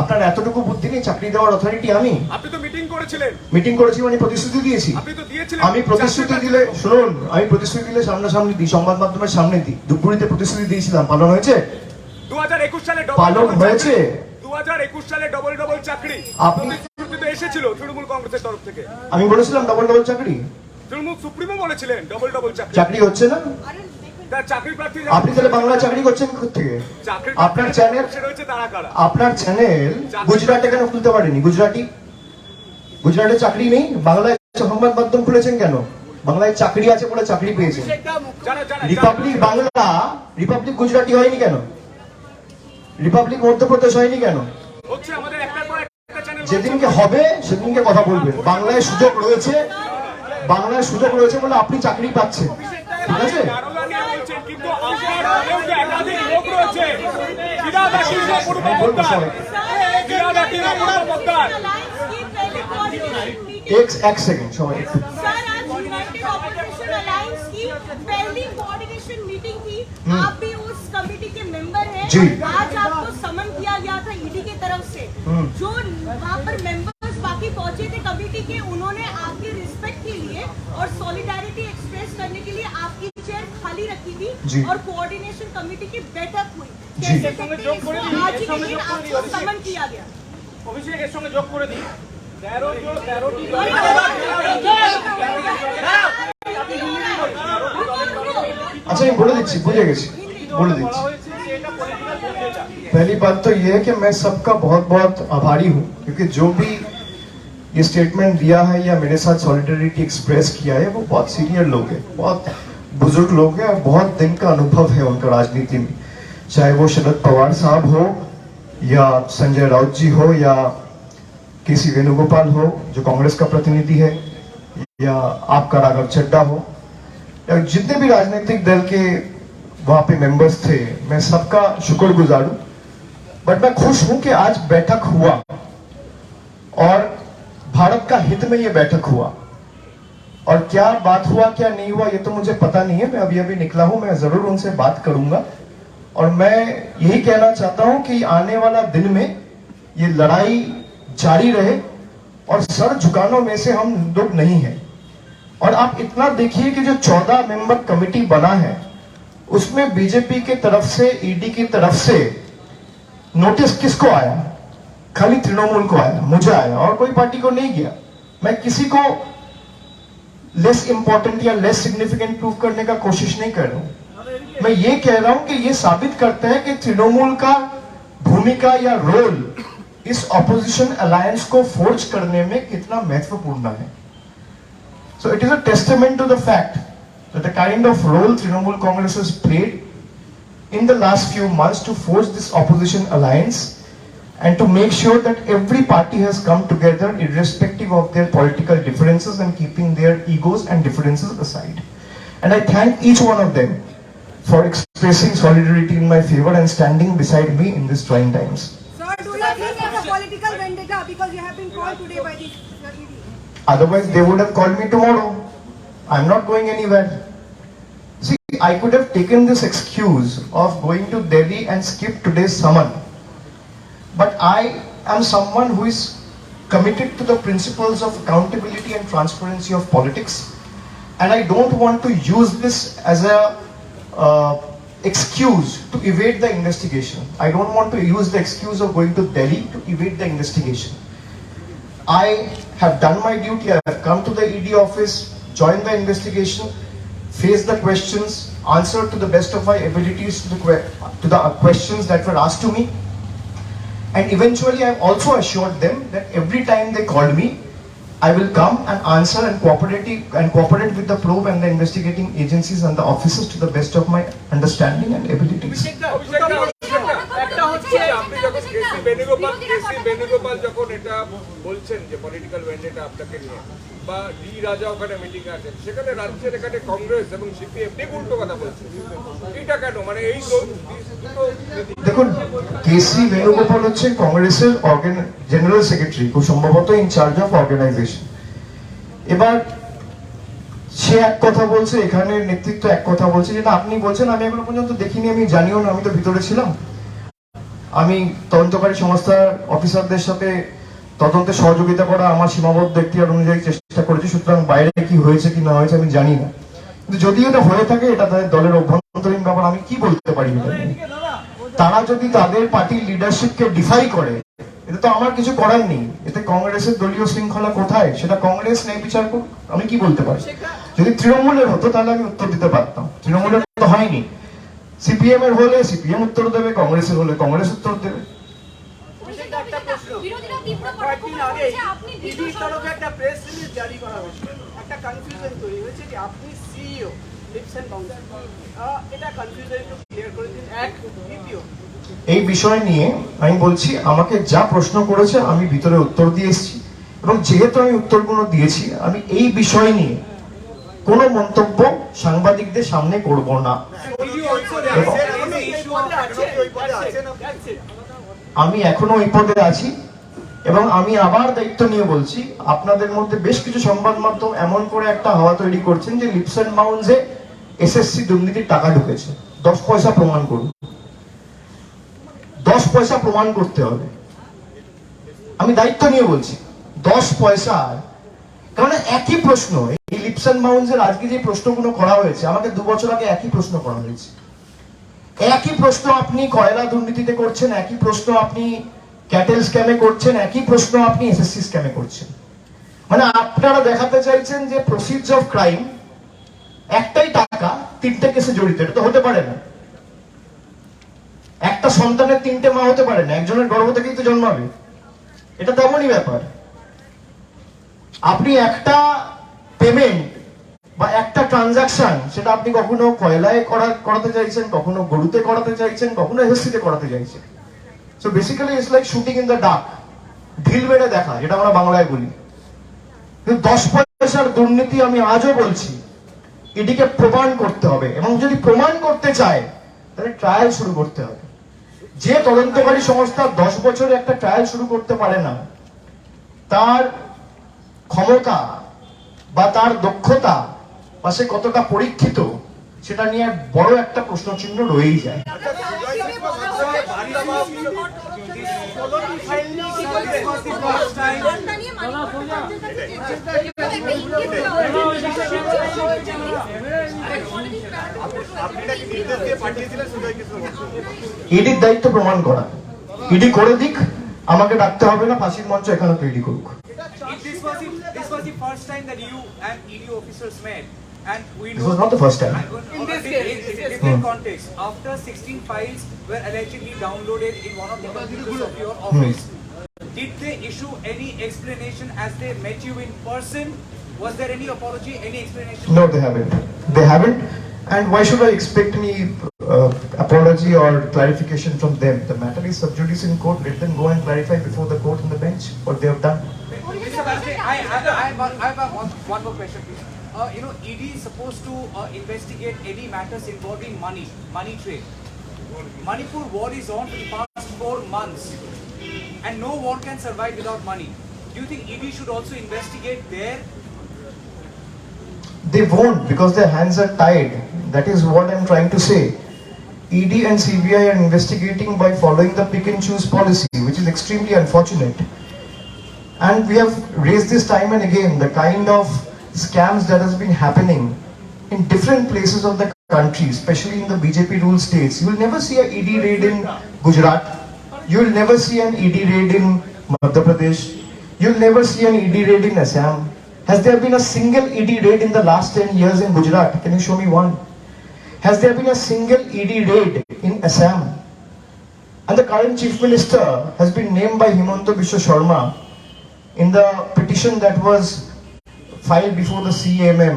আপনার এতটুকু বুদ্ধি নেই চাকরি দেওয়ার অথরিটি আমি? আপনি তো মিটিং করেছিলেন। মিটিং করেছি মানে প্রতিশ্রুতি দিয়েছি? আপনি তো দিয়েছিলেন। আমি প্রতিশ্রুতি দিলে, শুনুন, আমি প্রতিশ্রুতি দিলে সামনাসামনি দিই, সংবাদ মাধ্যমের সামনে দিই। ধূপগুড়িতে প্রতিশ্রুতি দিয়েছিলাম, পালন হয়েছে? 2021 সালে পালন হয়েছে? 2021 সালে ডবল ডবল চাকরি আপনি প্রতিশ্রুতিতে এসেছিল তৃণমূল কংগ্রেসের তরফ থেকে। আমি বলেছিলাম ডবল ডবল চাকরি? তৃণমূল সুপ্রিমো বলেছিলেন ডবল ডবল চাকরি। চাকরি হচ্ছে না? চাকরি প্রার্থী আপনি তাহলে বাংলা চাকরি করছেন কোথেকে? আপনার চ্যানেল, আপনার চ্যানেল গুজরাটে কেন খুলতে পারেনি? গুজরাটে চাকরি নেই, বাংলায় সংবাদ মাধ্যম খুলেছেন কেন? বাংলায় চাকরি আছে বলে চাকরি পেয়েছেন। রিপাবলিক বাংলা, রিপাবলিক গুজরাটি হয়নি কেন? রিপাবলিক মধ্যপ্রদেশ হয়নি কেন? যেদিনকে হবে সেদিনকে কথা বলবেন। বাংলায় সুযোগ রয়েছে, বাংলায় সুযোগ রয়েছে বলে আপনি চাকরি পাচ্ছেন, ঠিক আছে? এক সেকেন্ড সবাই। पहली कोऑर्डिनेशन मीटिंग थी, आप भी उस कमेटी के मेंबर हैं। आज आपको समन किया गया था ईडी की तरफ से, जो वहाँ पर मेंबर्स बाकी पहुंचे थे कमेटी के, उन्होंने आपकी रिस्पेक्ट के लिए और सॉलिडारिटी एक्सप्रेस करने के लिए आपकी चेयर खाली रखी थी और कोऑर्डिनेशन कमेटी की बैठक हुई। कैसे आज ही के दिन आपको समन किया गया? অভিষেক এর সঙ্গে যোগ করে দিই, 13টি अच्छा मैं बोले दीजिए, बुझे गए, बोले दीजिए। पहली बात तो ये है कि मैं सबका बहुत बहुत आभारी हूँ, क्योंकि जो भी ये स्टेटमेंट दिया है या मेरे साथ सॉलिडरिटी एक्सप्रेस किया है वो बहुत सीनियर लोग हैं, बहुत बुजुर्ग लोग हैं और बहुत दिन का अनुभव है उनका राजनीति में। चाहे वो शरद पवार साहब हो या संजय राउत जी हो या केसी वेणुगोपाल हो जो कांग्रेस का प्रतिनिधि है, या आपका राघव चड्डा हो, या जितने भी राजनीतिक दल के वहां पे मेंबर्स थे, मैं सबका शुक्रगुजार हूं। बट मैं खुश हूं कि आज बैठक हुआ और भारत का हित में ये बैठक हुआ। और क्या बात हुआ क्या नहीं हुआ ये तो मुझे पता नहीं है, मैं अभी निकला हूं, मैं जरूर उनसे बात करूंगा। और मैं यही कहना चाहता हूं कि आने वाला दिन में ये लड़ाई जारी रहे और सर झुकाने में से हम लोग नहीं हैं। और आप इतना देखिए कि जो 14 मेंबर कमेटी बना है उसमें बीजेपी के तरफ से, ईडी की तरफ से नोटिस किसको आया? खाली तृणमूल को आया, मुझे आया, और कोई पार्टी को नहीं गया। मैं किसी को लेस इंपॉर्टेंट या लेस सिग्निफिकेंट प्रूव करने का कोशिश नहीं कर रहा हूं। मैं ये कह रहा हूं कि ये साबित करता है कि तृणमूल का भूमिका या रोल इस ऑपोजिशन अलायंस को फोर्ज करने में कितना महत्वपूर्ण है। So it is a testament to the fact that the kind of role Trinamool Congress has played in the last few months to forge this opposition alliance and to make sure that every party has come together irrespective of their political differences and keeping their egos and differences aside. And I thank each one of them for expressing solidarity in my favor and standing beside me in these trying times. Sir, do you think it's a political vendetta because you have been called today by the ED? Otherwise they would have called me tomorrow. I'm not going anywhere. See, I could have taken this excuse of going to Delhi and skip today's summon. But I am someone who is committed to the principles of accountability and transparency of politics. And I don't want to use this as a excuse to evade the investigation. I don't want to use the excuse of going to Delhi to evade the investigation. I have done my duty. I have come to the ED office, joined the investigation, face the questions, answer to the best of my abilities to the questions that were asked to me. And eventually I have also assured them that every time they called me, I will come and answer and cooperate with the probe and the investigating agencies and the officers to the best of my understanding and abilities. একটা হচ্ছে আপনি যখন কেসি বেণুগোপাল যখন এটা বলছেন যে political vendetta আপনাকে নিয়ে, বা ডি রাজা ওখানে মিটিং আছেন, সেখানে রাজ্যের এখানে কংগ্রেস এবং সিপিএম ঠিক উল্টো কথা বলছে, এটা কেন? মানে এই দুটো দেখুন, কেসি বেণুগোপাল হচ্ছে কংগ্রেসের জেনারেল সেক্রেটারি, খুব সম্ভবত ইনচার্জ অফ অর্গানাইজেশন। এবার সে এক কথা বলছে, এখানে নেতৃত্ব এক কথা বলছে, যেটা আপনি বলছেন আমি এখনো পর্যন্ত দেখিনি, আমি জানিও না, আমি তো ভিতরে ছিলাম। আমি তদন্তকারী সংস্থার অফিসারদের সাথে তদন্তে সহযোগিতা করা আমার সীমাবদ্ধ এখতিয়ার অনুযায়ী চেষ্টা করেছি, সুতরাং বাইরে কি হয়েছে কি না হয়েছে আমি জানি না। কিন্তু যদি এটা হয়ে থাকে এটা তাদের দলের অভ্যন্তরীণ ব্যাপার, আমি কি বলতে পারি এটা নিয়ে। তারা যদি তাদের পার্টির লিডারশিপকে ডিফাই করে, এটা তো আমার কিছু করার নেই। এতে কংগ্রেসের দলীয় শৃঙ্খলা কোথায়, সেটা কংগ্রেস ন্যায় বিচার করুক, আমি কি বলতে পারি। যদি তৃণমূলের হতো তাহলে আমি উত্তর দিতে পারতাম, তৃণমূলের তো হয়নি। সিপিএম এর হলে সিপিএম উত্তর দেবে, কংগ্রেসের হলে কংগ্রেস উত্তর দেবে। কয়েকদিন আগে ইডির তরফে একটা প্রেস রিলিজ জারি করা হয়েছে, একটা কনফিউশন তৈরি হয়েছে যে আপনি সিইও লিপস এন্ড বাউন্স, এটা কনফিউশন একটু ক্লিয়ার করে দিন। এক, দ্বিতীয় এই বিষয় নিয়ে আমি বলছি, আমাকে যা প্রশ্ন করেছে আমি ভিতরে উত্তর দিয়ে এসেছি, এবং যেহেতু আমি উত্তরগুলো দিয়েছি, আমি এই বিষয় নিয়ে কোনো মন্তব্য সাংবাদিকদের সামনে করব না। আমি এখনো ওই পদে আছি এবং আমি আবার দায়িত্ব নিয়ে বলছি, আপনাদের মধ্যে বেশ কিছু সংবাদ মাধ্যম এমন করে একটা হাওয়া তৈরি করছেন যে লিপস এন্ড বাউন্সে এসএসসি দুর্নীতির টাকা ঢুকেছে। 10 পয়সা প্রমাণ করুন, 10 পয়সা প্রমাণ করতে হবে। আমি দায়িত্ব নিয়ে বলছি 10 পয়সা। কারণ একই প্রশ্ন, এই লিপস এন্ড বাউন্সের আজকে যে প্রশ্নগুলো করা হয়েছে, আমাকে 2 বছর আগে একই প্রশ্ন করা হয়েছে। একই প্রশ্ন আপনি কয়লা দুর্নীতিতে করছেন, একই প্রশ্ন আপনি ক্যাটেল স্ক্যামে করছেন, একই প্রশ্ন আপনি এসএসসি স্ক্যামে করছেন। মানে আপনারা দেখাতে চাইছেন যে প্রসিডস অফ ক্রাইম, একটাই টাকা 3টে কেসে জড়িত। এটা তো হতে পারে না। একটা সন্তানের 3টে মা হতে পারে না, একজনের গর্ভ থেকেই তো জন্মাবে। এটা তেমনই ব্যাপার। আপনি একটা পেমেন্ট বা একটা ট্রানজাকশন, সেটা আপনি কখনো কয়লায় করাতে চাইছেন, কখনো গরুতে করাতে চাইছেন, কখনো এসএসসিতে করাতে চাইছেন। So basically it's like shooting in the dark, ঢিল মেরে দেখা, যেটা আমরা বাংলায় বলি। কিন্তু 10 পয়সার দুর্নীতি আমি আজও বলছি ইডিকে প্রমাণ করতে হবে, এবং যদি প্রমাণ করতে চায় তাহলে ট্রায়াল শুরু করতে হবে। যে তদন্তকারী সংস্থা 10 বছরে একটা ট্রায়াল শুরু করতে পারে না, তার ক্ষমতা বা তার দক্ষতা বা সে কতটা পরীক্ষিত, সেটা নিয়ে বড় একটা প্রশ্নচিহ্ন রয়েই যায়। ইডির দায়িত্ব প্রমাণ করা, ইডি করে দিক, আমাকে ডাকতে হবে না, ফাঁসির মঞ্চ এখানে তৈরি করুক। This was the first time that you and ED officers met, and we This was not the first time. In this case, in different context, after 16 files were allegedly downloaded in one of the computers of your office, did they issue any explanation as they met you in person? Was there any apology, any explanation? No, they haven't. They haven't. And why should I expect any apology or clarification from them? The matter is sub judice in court. Let them go and clarify before the court and the bench what they have done. Mr. Bajaj, I have one more question, please. ED is supposed to investigate any matters involving money trade. Manipur war is on for the past 4 months, and no war can survive without money. Do you think ED should also investigate there? They won't, because their hands are tied. That is what I'm trying to say. ED and CBI are investigating by following the pick and choose policy, which is extremely unfortunate. And we have raised this time and again, the kind of scams that has been happening in different places of the country, especially in the BJP ruled states. You will never see an ED raid in Gujarat. You will never see an ED raid in Madhya Pradesh. You will never see an ED raid in Assam. Has there been a single ED raid in the last 10 years in Gujarat? Can you show me one? Has there been a single ED raid in Assam? And the current Chief Minister has been named by Himanta Biswa Sharma in the petition that was filed before the CAMM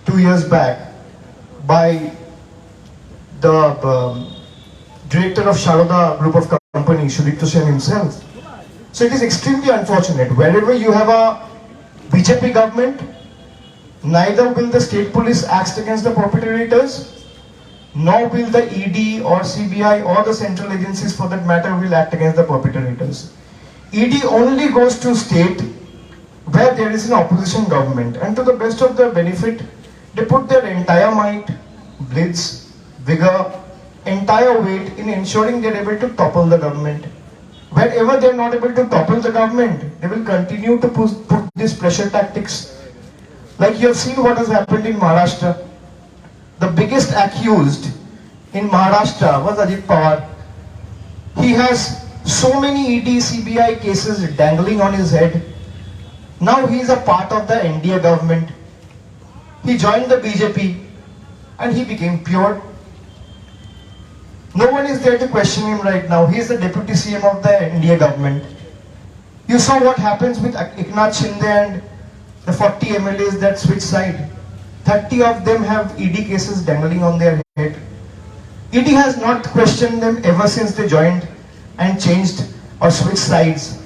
2 years back by the director of Sharoda Group of Companies, Sudipto Sen himself. So it is extremely unfortunate. Wherever you have a BJP government, neither will the state police act against the perpetrators, nor will the ED or CBI or the central agencies for that matter will act against the perpetrators. ED only goes to state where there is an opposition government, and to the best of their benefit, they put their entire might, blitz, vigor, entire weight in ensuring they are able to topple the government. Wherever they are not able to topple the government, they will continue to put these pressure tactics. Like you have seen what has happened in Maharashtra. The biggest accused in Maharashtra was Ajit Pawar. He has so many ED, CBI cases dangling on his head. Now he is a part of the NDA government. He joined the BJP and he became pure. No one is there to question him right now. He is the deputy CM of the NDA government. You saw what happens with Eknath Shinde and the 40 MLAs that switch side. 30 of them have ED cases dangling on their head. ED has not questioned them ever since they joined and changed or switched sides.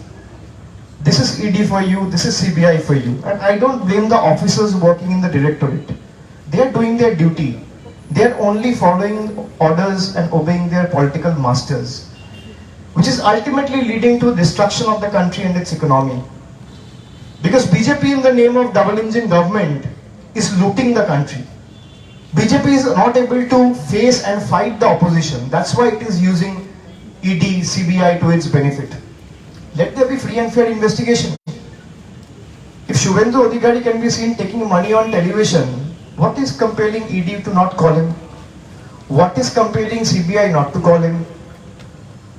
This is ED for you, this is CBI for you. And I don't blame the officers working in the directorate. They are doing their duty. They are only following orders and obeying their political masters, which is ultimately leading to destruction of the country and its economy. Because BJP, in the name of double engine government, is looting the country. BJP is not able to face and fight the opposition. That's why it is using ED, CBI to its benefit. Let there be free and fair investigation. If Shubhendu Adhikari can be seen taking money on television, what is compelling ED to not call him? What is compelling CBI not to call him?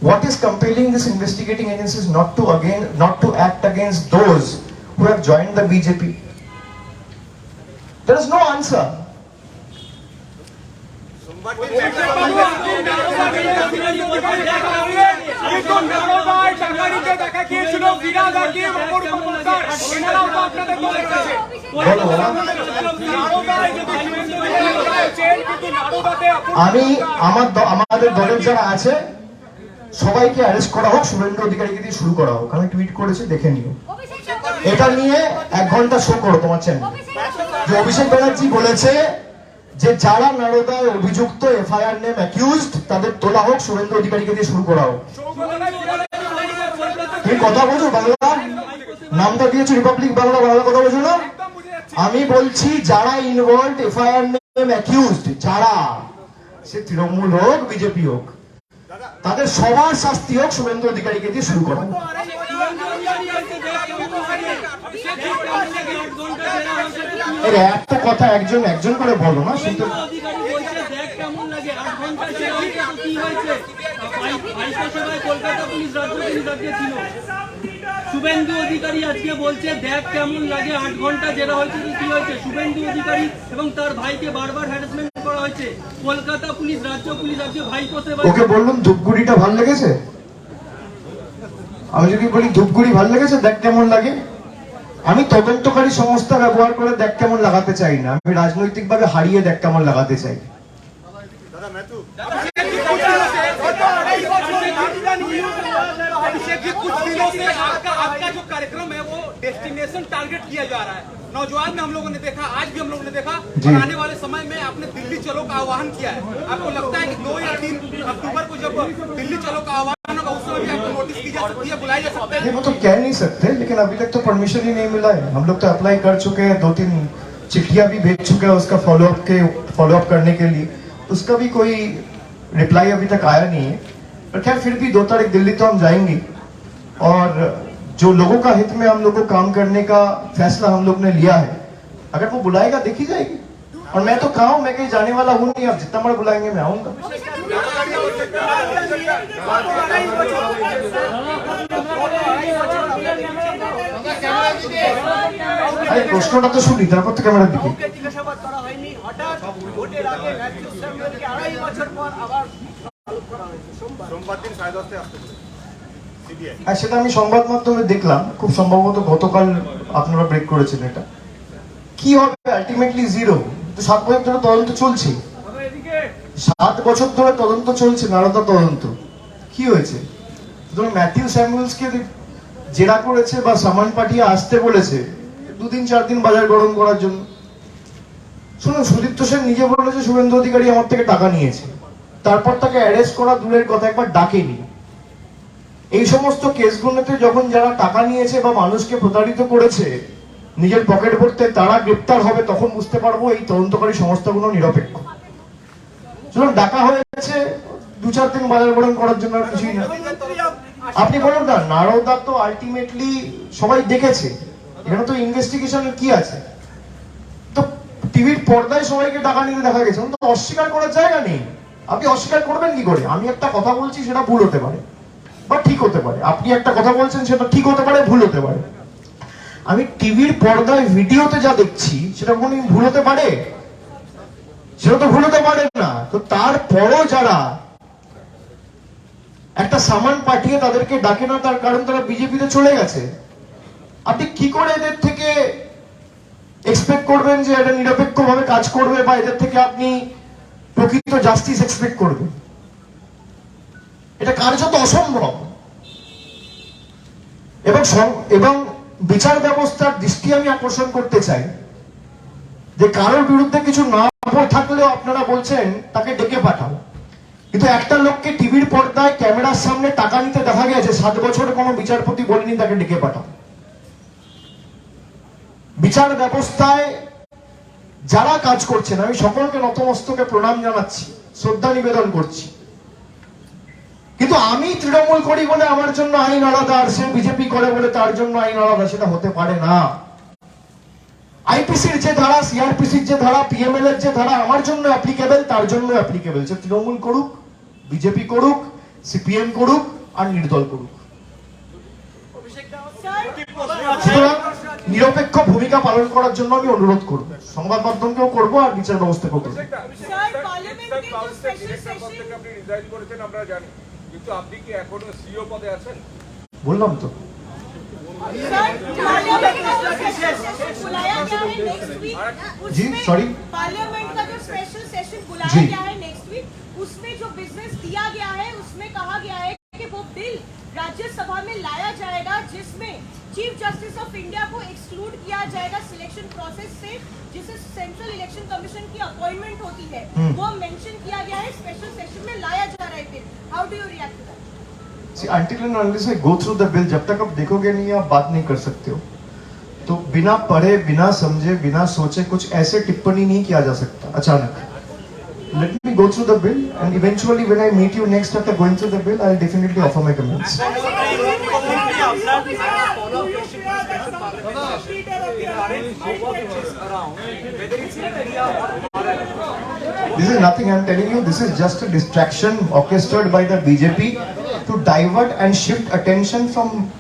What is compelling these investigating agencies not to act against those who have joined the BJP? There is no answer. আমি আমাদের দলের যারা আছে সবাইকে arrest করা হোক, শুভেন্দু অধিকারীকে দিয়ে শুরু করা হোক। আমি টুইট করেছি, দেখে নিও। এটা নিয়ে 1 ঘন্টা শো করো তোমার চ্যানেল। যে অভিষেক ব্যানার্জি বলেছে যে যারা নারদায় অভিযুক্ত, এফআইআর নেম অ্যাকিউজড, তাদের তোলা হোক, শুভেন্দু অধিকারীকে দিয়ে শুরু করা হোক। তুমি কথা বোঝো বাংলা? নামটা দিয়েছো রিপাবলিক বাংলা, বাংলা কথা বোঝো না? আমি বলছি যারা ইনভলভড, এফআইআর নেম অ্যাকিউজড, যারা, সে তৃণমূল হোক বিজেপি হোক, তাদের সবার শাস্তি হোক, শুভেন্দু অধিকারীকে দিয়ে শুরু করা হোক। এর একটা কথা একজন একজন করে বলো না, শুনতে শুভেন্দু অধিকারী আজকে বলছে দেখ কেমন লাগে 8 ঘন্টা জেরা হয়েছে, কি হয়েছে? শুভেন্দু অধিকারী এবং তার ভাইকে বারবার হ্যারাসমেন্ট করা হয়েছে। কলকাতা পুলিশ, রাজ্য পুলিশ আজকে ভাইপো সেবা। ওকে বললাম ধূপগুড়িটা ভাল লেগেছে? আমি যদি বলি ধূপগুড়ি ভাল লেগেছে, দেখ কেমন লাগে। আমি তদন্তকারী সংস্থা ব্যবহার করে দেখ কেমন লাগাতে চাই না, আমি রাজনৈতিকভাবে হারিয়ে দেখ কেমন লাগাতে চাই। अभिषेक जी, कुछ दिनों से आपका जो कार्यक्रम है वो डेस्टिनेशन टारगेट किया जा रहा है। नौजवान में हम लोगों ने देखा, आज भी हम लोगों ने देखा, और आने वाले समय में आपने दिल्ली चलो का आह्वान किया है। आपको लगता है कि 2 या 3 अक्टूबर को जब दिल्ली चलो का आह्वान होगा उस समय भी आपको नोटिस की जा सकती है, बुलाया जा सकता है? वो तो कह नहीं सकते, लेकिन अभी तक तो परमिशन ही नहीं मिला है। हम लोग तो अप्लाई कर चुके हैं, 2-3 चिट्ठियां भी भेज चुके हैं उसका फॉलोअप करने के लिए। उसका भी कोई रिप्लाई अभी तक आया नहीं है। पर खैर, फिर भी 2 तारीख दिल्ली तो हम जाएंगे, और जो लोगों का हित में हम लोग को काम करने का फैसला हम लोग ने लिया है, अगर वो बुलाएगा देखी जाएगी। और मैं तो कहा हूं, मैं कहीं जाने वाला हूं नहीं, आप जितना बार बुलाएंगे मैं आऊंगा। अरे প্রশ্নটা তো শুনি, তারপর তো ক্যামেরার দিকে। জিজ্ঞাসাবাদ করা হয়নি, হঠাৎ ভোটের আগে ম্যাথিউ স্যামুয়েলকে 2.5 বছর পর আবার করা হয়েছে সোমবার দিন 10:30 আসতে পারে সিবিআই। আর সেটা আমি সংবাদ মাধ্যমে দেখলাম, খুব সম্ভবত গতকাল আপনারা ব্রেক করেছেন। এটা কি হবে? Ultimately zero. তো 7 বছর ধরে তদন্ত চলছে, 7 বছর ধরে তদন্ত চলছে, নারদা তদন্ত। কি হয়েছে? সুতরাং ম্যাথিউ স্যামুয়েলসকে জেরা করেছে বা সামান পাঠিয়ে আসতে বলেছে 2-4 দিন বাজার গরম করার জন্য। শুনুন, সুদীপ্ত সেন নিজে বলেছে শুভেন্দু অধিকারী আমার থেকে টাকা নিয়েছে, তারপর তাকে অ্যারেস্ট করা দূরের কথা, একবার ডাকেনি। এই সমস্ত কেসগুলোতে যখন যারা টাকা নিয়েছে বা মানুষকে প্রতারিত করেছে নিজের পকেট ভরতে, তারা গ্রেপ্তার হবে, তখন বুঝতে পারবো এই তদন্তকারী সংস্থাগুলো নিরপেক্ষ। সুতরাং ডাকা হয়েছে 2-4 দিন বাজার গরম করার জন্য, আর কিছুই না। আপনি বলুন না, নারদা তো আলটিমেটলি সবাই দেখেছে, এখানে তো ইনভেস্টিগেশনের কি আছে? তো টিভির পর্দায় সবাইকে টাকা নিতে দেখা গেছে, তো অস্বীকার করার জায়গা নেই। আপনি অস্বীকার করবেন কি করে? আমি একটা কথা বলছি, সেটা ভুল হতে পারে বা ঠিক হতে পারে। আপনি একটা কথা বলছেন, সেটা ঠিক হতে পারে, ভুল হতে পারে। আমি টিভির পর্দায় ভিডিওতে যা দেখছি সেটা কোনদিন ভুল হতে পারে? সেটা তো ভুল হতে পারে না। তো তারপরও যারা একটা সামান পাঠিয়ে তাদেরকে ডাকে না, তার কারণ তারা বিজেপিতে চলে গেছে। আপনি কি করে এদের থেকে এক্সপেক্ট করবেন যে এটা নিরপেক্ষভাবে কাজ করবে, বা এদের থেকে আপনি প্রকৃত জাস্টিস এক্সপেক্ট করবেন? এটা কার্যত অসম্ভব। এবং বিচার ব্যবস্থার দৃষ্টি আমি আকর্ষণ করতে চাই যে কারোর বিরুদ্ধে কিছু না থাকলেও আপনারা বলছেন তাকে ডেকে পাঠাও, কিন্তু একটা লোককে টিভির পর্দায় ক্যামেরার সামনে টাকা নিতে দেখা গেছে, 7 বছরে কোনো বিচারপতি বলেনি তাকে ডেকে পাঠাও। বিচার ব্যবস্থায় যারা কাজ করছেন, আমি সকলকে নতমস্তকে প্রণাম জানাচ্ছি, শ্রদ্ধা নিবেদন করছি। কিন্তু আমি তৃণমূল করি বলে আমার জন্য আইন আলাদা, আর সে বিজেপি করে বলে তার জন্য আইন আলাদা, সেটা হতে পারে না। আইপিসির যে ধারা, সিআরপিসির যে ধারা, পিএমএল এর যে ধারা আমার জন্য অ্যাপ্লিকেবল, তার জন্য অ্যাপ্লিকেবল। সে তৃণমূল করুক, বিজেপি করুক, সিপিএম করুক, আর নির্দল করুক। সুতরাং নিরপেক্ষ ভূমিকা পালন করার জন্য আমি অনুরোধ করব, সংবাদ মাধ্যমকেও করব, আর বিচার ব্যবস্থাকেও করব। কিন্তু আপনি কি এখনো সিইও পদে আছেন? বললাম তো। जी सॉरी, पार्लियामेंट का जो स्पेशल सेशन बुलाया गया है नेक्स्ट वीक, उसमें जो बिजनेस दिया गया है उसमें कहा गया है कि इंडिया को एक्सक्लूड किया जाएगा सिलेक्शन प्रोसेस से, जिसे सेंट्रल इलेक्शन कमीशन की अपॉइंटमेंट होती है, वो मेंशन किया गया है, स्पेशल सेशन में लाया जा रहा है। फिर how do you react to that? See, until and unless I go through the bill, जब तक आप देखोगे नहीं आप बात नहीं कर सकते हो। तो बिना पढ़े, बिना समझे, बिना सोचे कुछ ऐसे टिप्पणी नहीं किया जा सकता अचानक। Let me go through the bill and eventually when I meet you next after going through the bill, I'll definitely offer my comments. This is nothing, I'm telling you, this is just a distraction orchestrated by the BJP to divert and shift attention from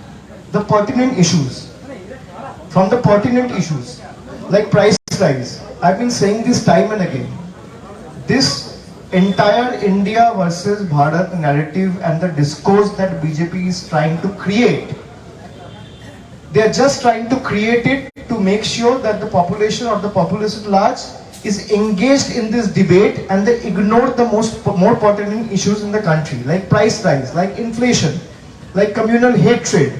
the pertinent issues. From the pertinent issues, like price rise. I've been saying this time and again. This entire India versus Bharat narrative and the discourse that BJP is trying to create, they are just trying to create it to make sure that the population or the populace at large is engaged in this debate and they ignore the more pertinent issues in the country, like price rise, like inflation, like communal hatred,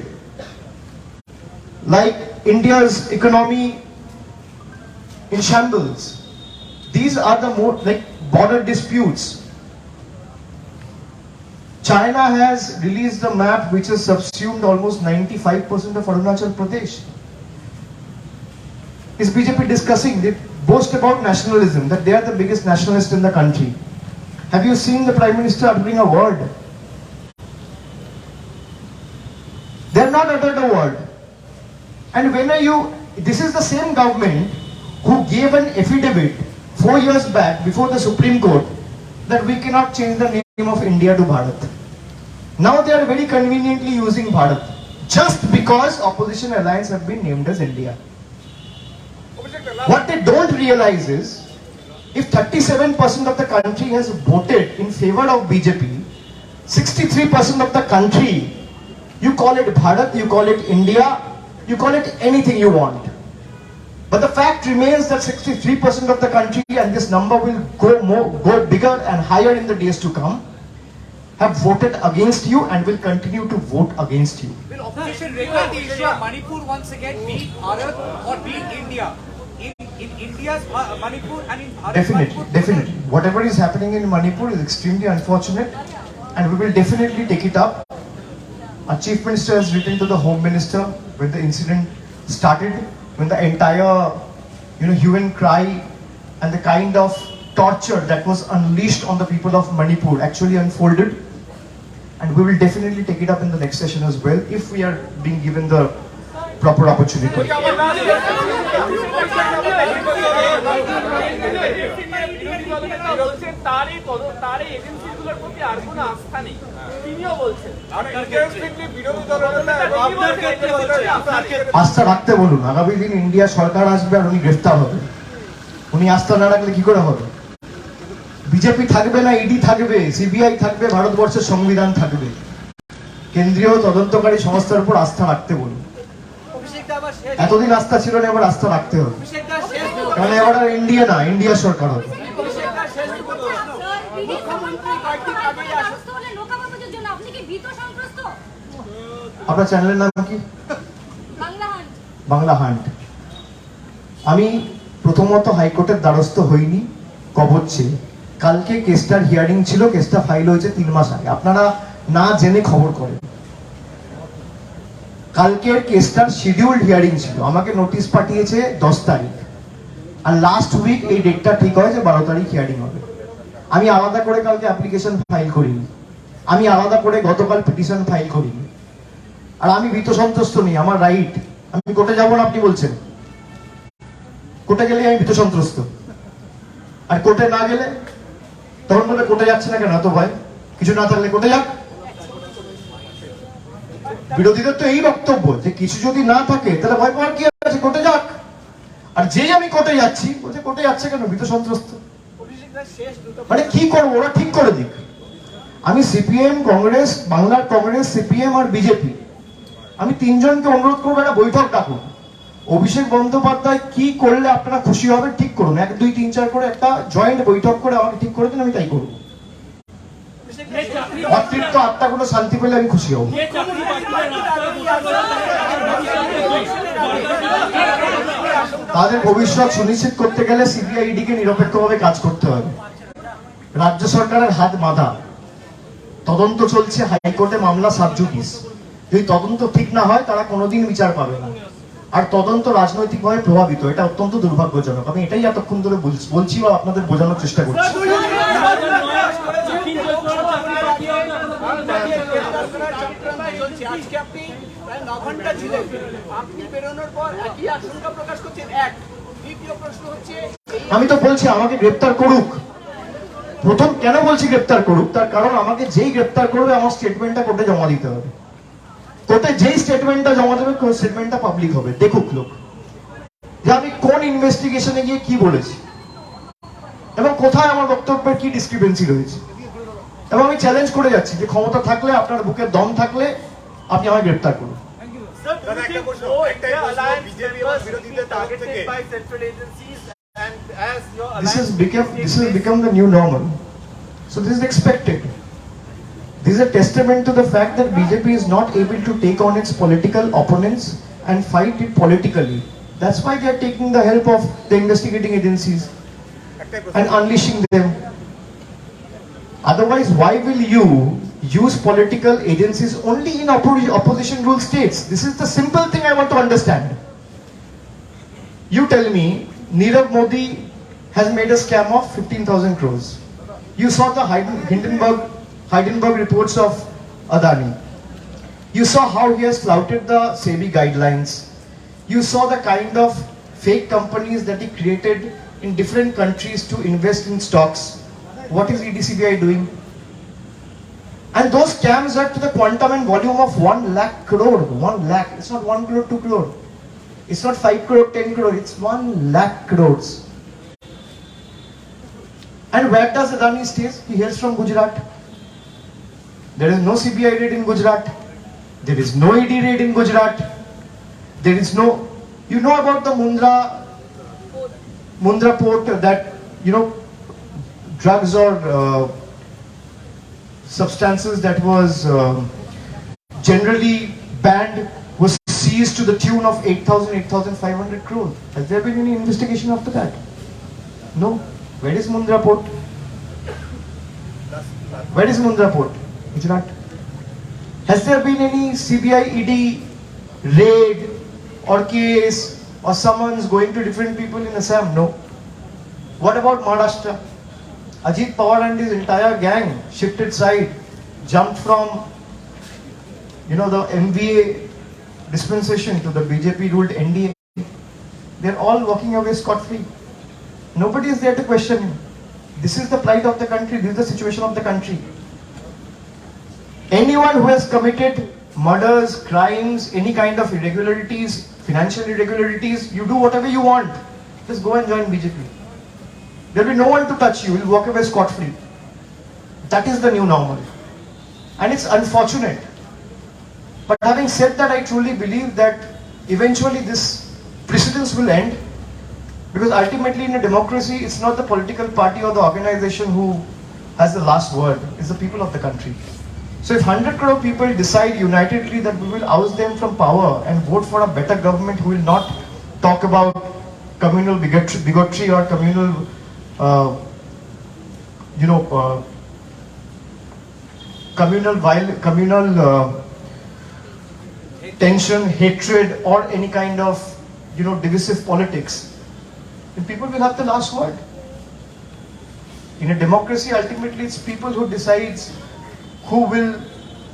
like India's economy in shambles. These are the more like border disputes. China has released a map which has subsumed almost 95% of Arunachal Pradesh. Is BJP discussing? They boast about nationalism, that they are the biggest nationalist in the country. Have you seen the Prime Minister uttering a word? They have not uttered a word. And when are you, this is the same government who gave an affidavit 4 years back before the Supreme Court that we cannot change the name of India to Bharat. Now they are very conveniently using Bharat just because opposition alliance have been named as India. What they don't realize is if 37% of the country has voted in favor of BJP, 63% of the country, you call it Bharat, you call it India, you call it anything you want. But the fact remains that 63% of the country, and this number will go bigger and higher in the days to come, have voted against you and will continue to vote against you. Will opposition regard the issue of Manipur once again, be it Bharat or be it India? In India's Manipur and in Bharat. Definitely. Whatever is happening in Manipur is extremely unfortunate and we will definitely take it up. Our Chief Minister has written to the Home Minister when the incident started, when the entire hue and cry and the kind of torture that was unleashed on the people of Manipur actually unfolded, and we will definitely take it up in the next session as well if we are being given the proper opportunity. আস্থা রাখতে বলুন, আগামী দিন India সরকার আসবে আর উনি গ্রেফতার হবে। উনি আস্থা না রাখলে কি করে হবে? বিজেপি থাকবে না, ইডি থাকবে, সিবিআই থাকবে, ভারতবর্ষের সংবিধান থাকবে। কেন্দ্রীয় তদন্তকারী সংস্থার উপর আস্থা রাখতে বলুন। এতদিন আস্থা ছিল না, এবার আস্থা রাখতে হবে, কারণ এবার আর ইন্ডিয়া না, ইন্ডিয়া সরকার হবে। আপনার চ্যানেলের নাম কি? বাংলা হান্ট। আমি প্রথমত হাইকোর্টের দ্বারস্থ হইনি, কবচ্ছে কালকে কেসটার হিয়ারিং ছিল, কেসটা ফাইল হয়েছে 3 মাস আগে। আপনারা না জেনে খবর করেন। কালকের কেসটার শিডিউল্ড হিয়ারিং ছিল, আমাকে নোটিশ পাঠিয়েছে 10 তারিখ, আর লাস্ট উইক এই ডেটটা ঠিক হয় যে 12 তারিখ হিয়ারিং হবে। আমি আলাদা করে কালকে অ্যাপ্লিকেশন ফাইল করিনি, আমি আলাদা করে গতকাল পিটিশন ফাইল করিনি। আর আমি ভীত সন্ত্রস্ত নেই, আমার রাইট। আমি কোর্টে যাবো না আপনি বলছেন? কোর্টে গেলে আমি ভীত সন্ত্রস্ত, আর কোর্টে না গেলে তখন বলে কোর্টে যাচ্ছে না কেন? এত ভয় কিছু না থাকলে কোর্টে যাক। বিরোধীদের তো এই বক্তব্য যে কিছু যদি না থাকে তাহলে ভয় পাওয়ার কি আছে, কোর্টে যাক। আর যেই আমি কোর্টে যাচ্ছি বলছে কোর্টে যাচ্ছে কেন, ভীত সন্ত্রস্ত। মানে কি করবো, ওরা ঠিক করে দিক। আমি সিপিএম, কংগ্রেস, বাংলার কংগ্রেস, সিপিএম আর বিজেপি, আমি 3 জনকে অনুরোধ করবো একটা বৈঠক ডাকুন। অভিষেক বন্দ্যোপাধ্যায় কি করলে আপনারা খুশি হবে ঠিক করুন, 1, 2, 3, 4 করে একটা জয়েন্ট বৈঠক করে আমাকে ঠিক করে দিন, আমি তাই করবো। অতৃপ্ত আত্মাগুলো শান্তি পেলে আমি খুশি হব। তাদের ভবিষ্যৎ সুনিশ্চিত করতে গেলে সিবিআইডি কে নিরপেক্ষভাবে কাজ করতে হবে। রাজ্য সরকারের হাত বাঁধা, তদন্ত চলছে, হাইকোর্টে মামলা সাবজুডিস। যদি তদন্ত ঠিক না হয় তারা কোনোদিন বিচার পাবে না। আর তদন্ত রাজনৈতিকভাবে প্রভাবিত, এটা অত্যন্ত দুর্ভাগ্যজনক। আমি এটাই এতক্ষণ ধরে বলছি বা আপনাদের বোঝানোর চেষ্টা করছি। আজকে আপনি প্রায় 9 ঘন্টা ছিলেন, আপনি বেরোনোর পর একই আশঙ্কা প্রকাশ করছেন। এক, দ্বিতীয় প্রশ্ন হচ্ছে, আমি তো বলছি আমাকে গ্রেপ্তার করুক। প্রথম কেন বলছি গ্রেপ্তার করুক, তার কারণ আমাকে যেই গ্রেপ্তার করবে আমার স্টেটমেন্টটা কোর্টে জমা দিতে হবে। কোর্টে যেই স্টেটমেন্টটা জমা দেবে স্টেটমেন্টটা পাবলিক হবে, দেখুক লোক যে আমি কোন ইনভেস্টিগেশনে গিয়ে কি বলেছি এবং কোথায় আমার বক্তব্যের কি ডিসক্রিপেন্সি রয়েছে। এবং আমি চ্যালেঞ্জ করে যাচ্ছি যে ক্ষমতা থাকলে, আপনার বুকে দম থাকলে আপনি আমায় গ্রেপ্তার করুন। দাদা, একটা প্রশ্ন, একটাই প্রশ্ন, বিজেপি এবং বিরোধীদের তরফ থেকে This has become the new normal. So this is expected. This is a testament to the fact that BJP is not able to take on its political opponents and fight it politically. That's why they are taking the help of the investigating agencies and unleashing them. Otherwise, why will you use political agencies only in opposition rule states? This is the simple thing I want to understand. You tell me, Nirav Modi has made a scam of 15,000 crores. You saw the Hindenburg reports of Adani. You saw how he has flouted the SEBI guidelines. You saw the kind of fake companies that he created in different countries to invest in stocks. What is EDCBI doing? And those scams are to the quantum and volume of 1 lakh crore. 1 lakh. It's not 1 crore, 2 crore. It's not 5 crore, 10 crore. It's 1 lakh crores. And where does Adani stays? He hails from Gujarat. There is no CBI raid in Gujarat. There is no ED raid in Gujarat. There is no, you know about the Mundra port that, drugs or substances that was generally banned was seized to the tune of 8,500 crores. Has there been any investigation after that? No. Where is Mundra port? Where is Mundra port? Gujarat. Has there been any CBI ED raid or case or summons going to different people in Assam? No. What about Maharashtra? Ajit Pawar and his entire gang shifted side, jumped from, the MVA dispensation to the BJP ruled NDA. They're all walking away scot-free. Nobody is there to question him. This is the plight of the country. This is the situation of the country. Anyone who has committed murders, crimes, any kind of irregularities, financial irregularities, you do whatever you want. Just go and join BJP. There will be no one to touch you. You will walk away scot-free. That is the new normal. And it's unfortunate. But having said that, I truly believe that eventually this precedence will end. Because ultimately in a democracy, it's not the political party or the organization who has the last word. It's the people of the country. So if 100 crore people decide unitedly that we will oust them from power and vote for a better government who will not talk about communal bigotry or communal tension, hatred, or any kind of divisive politics, then people will have the last word. In a democracy, ultimately it's people who decides who will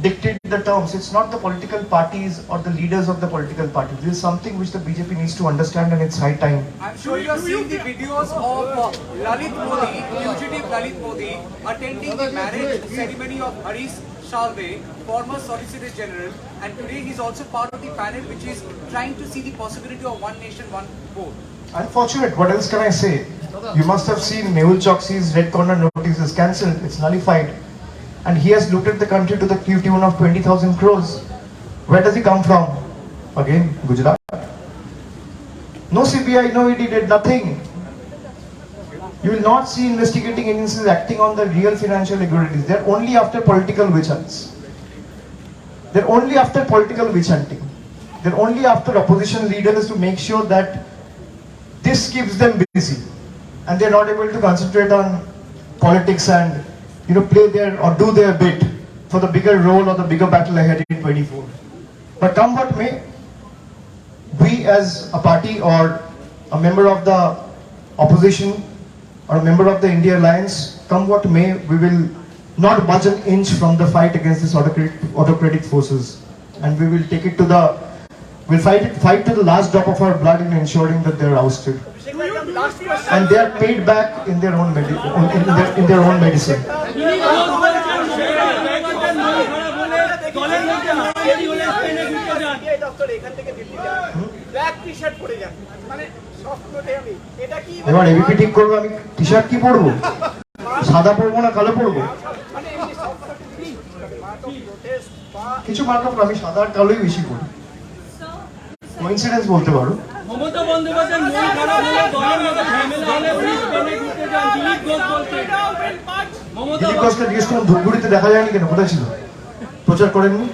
dictate the terms. It's not the political parties or the leaders of the political parties. This is something which the BJP needs to understand, and it's high time. I'm sure you have seen the videos of Lalit Modi, fugitive Lalit Modi, attending the marriage ceremony of Harish Salve, former Solicitor General, and today he's also part of the panel which is trying to see the possibility of one nation, one vote. Unfortunate, what else can I say? You must have seen Mehul Choksi's red corner notice is cancelled, it's nullified. And he has looted the country to the tune of 20,000 crores. Where does he come from? Again, Gujarat. No CBI, no ED did nothing. You will not see investigating agencies acting on the real financial irregularities. They're only after political witch hunts. They're only after political witch hunting. they're only after opposition leaders to make sure that this keeps them busy and they're not able to concentrate on politics and play their or do their bit for the bigger role or the bigger battle ahead in 24. But come what may, we as a party or a member of the opposition or a member of the India Alliance, come what may, we will not budge an inch from the fight against these autocratic forces, and we will take it to the, we'll fight to the last drop of our blood in ensuring that they're ousted, Last question. and they are paid back in their own in their own medicine. তিনি রোজ বলছেন মমতা বন্দ্যোপাধ্যায় মন খারাপ হলে দলের মধ্যে মারামারি হলে স্পেনে ঘুরতে যান। এই দপ্তর এখান থেকে দিল্লি যান, ব্ল্যাক টি শার্ট পরে যান, মানে সফট নোটে আমি এটা কি এবার এবিপি ঠিক করবো, আমি টি শার্ট কি পরবো, সাদা পরবো না কালো পরবো, মানে এমনি সফট নোটে কি মার্ক অফ প্রোটেস্ট বা কিছু মার্ক আপ, আমি সাদা আর কালোই বেশি পরি, কোইন্সিডেন্স বলতে পারো। মমতা বন্দ্যোপাধ্যায় মন খারাপ হলে দলের মধ্যে ঝামেলা হলে উনি স্পেনে ঘুরতে যান। দিলীপ ঘোষ বলছেন মমতা দিলীপ ঘোষকে জিজ্ঞেস করুন ধূপগুড়িতে দেখা যায়নি কেন, কোথায় ছিল, প্রচার করেননি?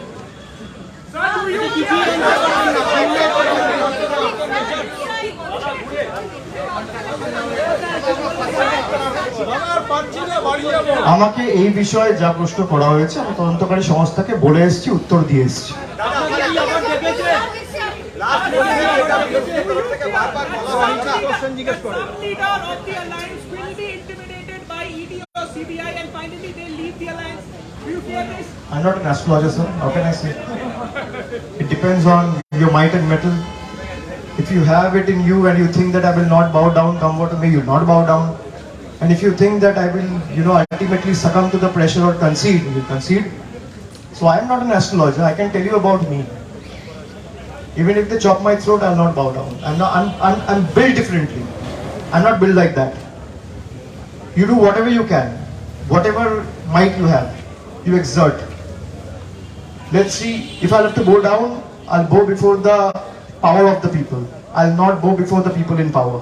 আমাকে এই বিষয়ে যা প্রশ্ন করা হয়েছে আমি তদন্তকারী সংস্থাকে বলে এসেছি, উত্তর দিয়ে এসেছি। আপনাকে কি আবার ডেকেছে? Some leader of the alliance will be intimidated by ED or CBI and finally they leave the alliance. Do you fear this? I'm not an astrologer, sir. How can I say? It depends on your might and metal. If you have it in you and you think that I will not bow down, come what may, you'll not bow down. And if you think that I will, ultimately succumb to the pressure or concede, you'll concede. So I am not an astrologer. I can tell you about me. Even if they chop my throat, I'll not bow down. I'm built differently. I'm not built like that. You do whatever you can, whatever might you have, you exert. Let's see, if I'll have to bow down, I'll bow before the power of the people. I'll not bow before the people in power.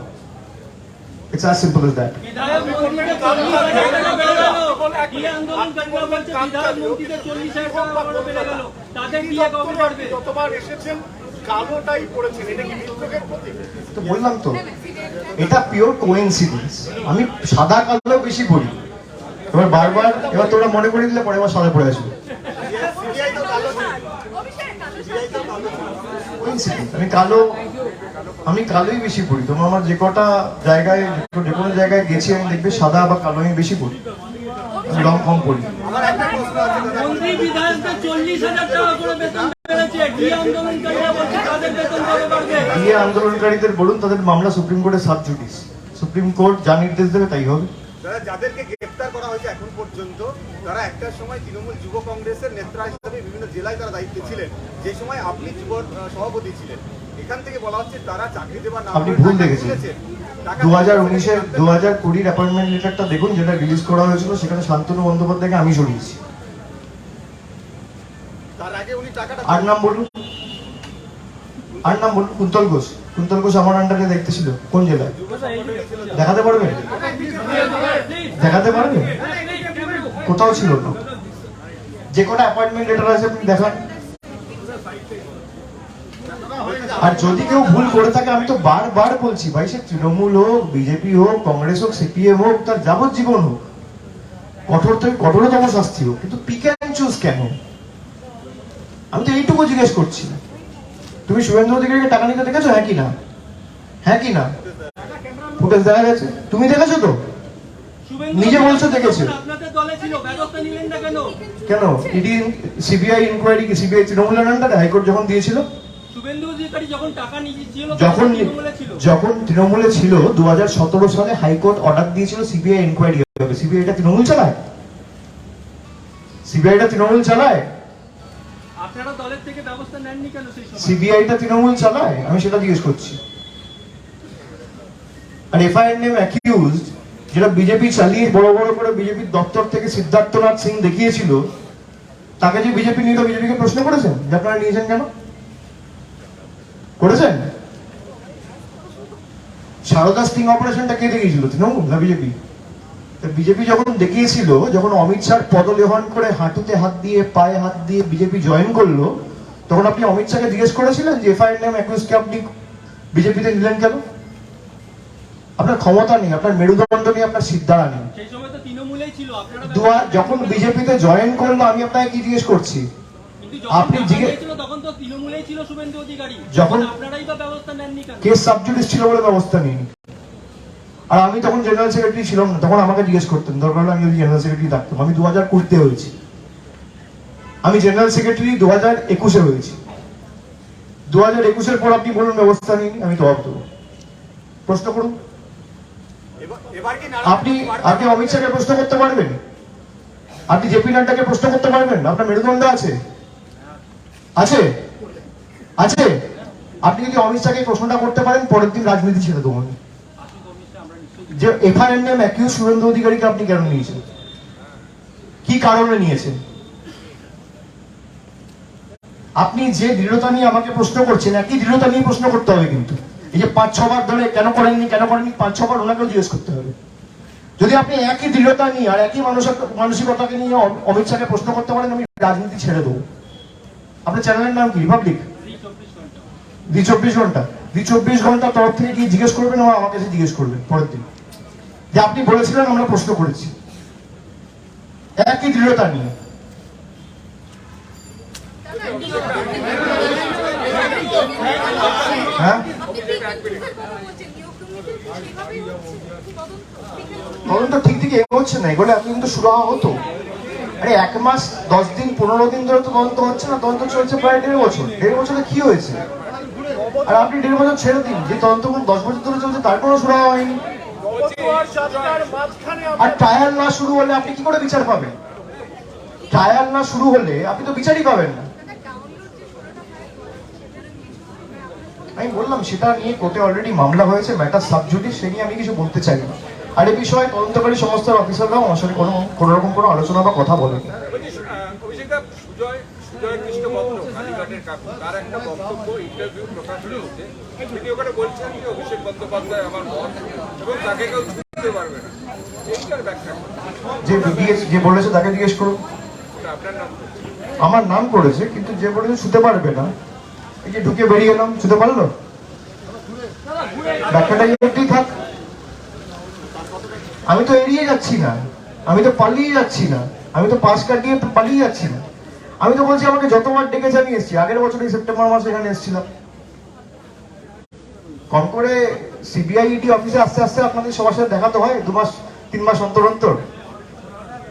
It's as simple as that. বিধায়ক মন্ত্রীকে 40,000 টাকা বেড়ে গেল। কি আন্দোলনকারীরা বলছে বিধায়ক মন্ত্রীকে 40,000 টাকা করে বেড়ে গেল। তাদের দিয়ে কবে করবে? যতবার এসেছেন কালোটাই পড়েছেন, এটা কি বিদ্রোহের প্রতীক? তো বললাম তো, এটা পিওর কোইন্সিডেন্স। আমি সাদা কালো বেশি পড়ি, এবার তোরা মনে করে দিলে পরে আবার সাদা পড়ে আসবে। সিবিআই তো কালো ছিল। কোইন্সিডেন্স, আমি কালোই বেশি পড়ি। তোমরা আমার যে কটা জায়গায়, যে কোনো জায়গায় গেছি আমি দেখবে সাদা বা কালো আমি বেশি পড়ি, আমি রং কম পড়ি। মন্ত্রী বিধায়কদের 40,000 টাকা করে বেতন বেড়েছে। কি আন্দোলনকারীরা বলছে তাদের বেতন কবে বাড়বে? দিয়ে আন্দোলনকারীদের বলুন তাদের মামলা সুপ্রিম কোর্টে সাব জুডিস, সুপ্রিম কোর্ট যা নির্দেশ দেবে তাই হবে। যাদেরকে গ্রেফতার করা হয়েছে এখন পর্যন্ত, তারা একটা সময় তৃণমূল যুব কংগ্রেসের নেতা হিসেবে বিভিন্ন জেলায় তারা দায়িত্বে ছিলেন, যে সময় আপনি যুব সভাপতি ছিলেন। এখান থেকে বলা হচ্ছে তারা চাকরি দেবার নাম আপনি ভুল দেখেছেন। 2019-2020 অ্যাপয়েন্টমেন্ট লেটারটা দেখুন, যেটা রিলিজ করা হয়েছিল, সেখানে শান্তনু বন্দ্যোপাধ্যায়কে আমি সরিয়েছি। তার আগে উনি টাকাটা আর নাম বলুন, কুন্তল ঘোষ আমার আন্ডারে দেখতে ছিল কোন জেলায়? দেখাতে পারবে? কোথাও ছিল না। যে কটা অ্যাপয়েন্টমেন্ট লেটার আছে আপনি দেখান। আর যদি কেউ ভুল করে থাকে, আমি তো বারবার বলছি ভাই, সে তৃণমূল হোক, বিজেপি হোক, কংগ্রেস হোক, সিপিএম হোক, তার যাবজ্জীবন হোক, কঠোরতম শাস্তি হোক, কিন্তু পিক অ্যান্ড চুজ কেন? আমি তো এইটুকু জিজ্ঞেস করছি। তুমি শুভেন্দু অধিকারীকে টাকা নিতে দেখেছো? হ্যাঁ কি না? ফুটেজ দেখা গেছে, তুমি দেখেছো তো? নিজে বলছো দেখেছো। আপনাদের দলে ছিল, ব্যবস্থা নিলেন না কেন? কেন ইডি সিবিআই ইনকোয়ারি কি সিবিআই তৃণমূলের আন্ডারে? হাইকোর্ট যখন দিয়েছিল, শুভেন্দু অধিকারী যখন টাকা নিয়েছিল, যখন তৃণমূলে ছিল 2017 সালে হাইকোর্ট অর্ডার দিয়েছিল সিবিআই ইনকোয়ারি হবে। সিবিআইটা তৃণমূল চালায়? আপনারা দলের থেকে ব্যবস্থা নেননি কেন সেই সময়? সিবিআইটা তৃণমূল চালায়? আমি সেটা জিজ্ঞেস করছি। আর এফআইআর নেম অ্যাকিউজড, যেটা বিজেপি চালিয়ে বড় করে বিজেপির দপ্তর থেকে সিদ্ধার্থনাথ সিং দেখিয়েছিল, তাকে যে বিজেপি নিল, বিজেপিকে প্রশ্ন করেছেন যে আপনারা নিয়েছেন কেন? করেছেন? সারদা স্টিং অপারেশনটা কে দেখিয়েছিল? তৃণমূল না বিজেপি? বিজেপি যখন দেখিয়েছিল, যখন অমিত শাহ পদলেহন করে হাঁটুতে হাত দিয়ে পায়ে হাত দিয়ে বিজেপি জয়েন করলো, তখন আপনি অমিত শাহকে জিজ্ঞেস করেছিলেন যে এফআইআর নেম অ্যাকিউজকে আপনি বিজেপিতে নিলেন কেন? আপনার ক্ষমতা নেই, আপনার মেরুদণ্ড নেই, আপনার সিদ্ধারা নেই। সেই সময় তো তৃণমূলেই ছিল আপনারা। যখন বিজেপিতে জয়েন করলো আমি আপনাকে কি জিজ্ঞেস করছি? আপনি তখন তো তৃণমূলেই ছিল শুভেন্দু অধিকারী, যখন আপনারাই বা ব্যবস্থা নেননি কেন? কেস সাবজুডিস ছিল বলে ব্যবস্থা নেই। আর আমি তখন জেনারেল সেক্রেটারি ছিলাম না, তখন আমাকে জিজ্ঞেস করতেন, দরকার হলে আমি যদি জেনারেল সেক্রেটারি থাকতাম। আমি 2020-তে হয়েছি, আমি জেনারেল সেক্রেটারি 2021-এ হয়েছি। 2021-এর পর আপনি বলুন ব্যবস্থা নেই, আমি জবাব দেবো। প্রশ্ন করুন। আপনি অমিত শাহকে প্রশ্ন করতে পারবেন? আপনি জেপি নাড্ডাকে প্রশ্ন করতে পারবেন? আপনার মেরুদণ্ড আছে? আছে? আছে? আপনি যদি অমিত শাহকে প্রশ্নটা করতে পারেন, পরের দিন রাজনীতি ছেড়ে দেবো। যে এফআইআর নেম অ্যাকিউজ শুভেন্দু অধিকারীকে আপনি কেন নিয়েছেন? কি কারণে নিয়েছেন? আপনি যে দৃঢ়তা নিয়ে আমাকে প্রশ্ন করছেন, একই দৃঢ়তা নিয়ে প্রশ্ন করতে হবে। কিন্তু এই যে 5-6 বার ধরে কেন করেননি 5-6 বার ওনাকেও জিজ্ঞেস করতে হবে। যদি আপনি একই দৃঢ়তা নিয়ে আর একই মানসিকতাকে নিয়ে অমিত শাহকে প্রশ্ন করতে পারেন, আমি রাজনীতি ছেড়ে দেবো। আপনার চ্যানেলের নাম কি? রিপাবলিক? দি 24 ঘন্টা। দি 24 ঘন্টার তরফ থেকে কি জিজ্ঞেস করবেন? আমার কাছে জিজ্ঞেস করবেন পরের দিন যে আপনি বলেছিলেন আমরা প্রশ্ন করেছি, একই দৃঢ়তা নিয়ে। হ্যাঁ, তদন্ত ঠিক ঠিক এগোচ্ছে না, এগুলো আপনি কিন্তু শুরু হওয়া হতো। আরে 1 মাস 10 দিন 15 দিন ধরে তো তদন্ত হচ্ছে না, তদন্ত চলছে প্রায় 1.5 বছর। 1.5 বছরে কি হয়েছে? আর আপনি 1.5 বছর ছেড়ে দিন, যে তদন্ত 10 বছর ধরে চলছে তারপরও শুরু হয়নি। আর ট্রায়াল না শুরু হলে আপনি কি করে বিচার পাবেন? ট্রায়াল না শুরু হলে আপনি তো বিচারই পাবেন না। আমি বললাম সেটা নিয়ে কোর্টে অলরেডি মামলা হয়েছে, ম্যাটার সাবজুডিস, সে নিয়ে আমি কিছু বলতে চাই না। আর এই বিষয়ে তদন্তকারী সংস্থার অফিসাররাও আমার সাথে কোনো রকম কোনো আলোচনা বা কথা বলেনি। সুজয় কৃষ্ণ বন্দ্র কালীঘাটের কাকু, তার একটা বক্তব্য ইন্টারভিউ প্রকাশিত হচ্ছে, তিনি ওখানে বলছেন যে অভিষেক বন্দ্যোপাধ্যায় আমার বস এবং তাকে কেউ ছুটতে পারবে না। এইটার ব্যাখ্যা যে বলেছে তাকে জিজ্ঞেস করুন। আপনার নাম? আমার নাম করেছে, কিন্তু যে বলেছে ছুতে পারবে না, এই যে ঢুকে বেরিয়ে এলাম, ছুতে পারলো? ব্যাখ্যাটা একটাই থাক। আমি তো এড়িয়ে যাচ্ছি না, আমি তো পালিয়ে যাচ্ছি না, আমি তো পাশ কাটিয়ে পালিয়ে যাচ্ছি না। আমি তো বলছি আমাকে যতবার ডেকেছে আমি এসেছি। আগের বছর এই সেপ্টেম্বর মাসে এখানে এসেছিলাম। কম করে সিবিআই ইডি অফিসে আস্তে আস্তে আপনাদের সবার সাথে দেখাতে হয় 2 মাস 3 মাস অন্তর অন্তর।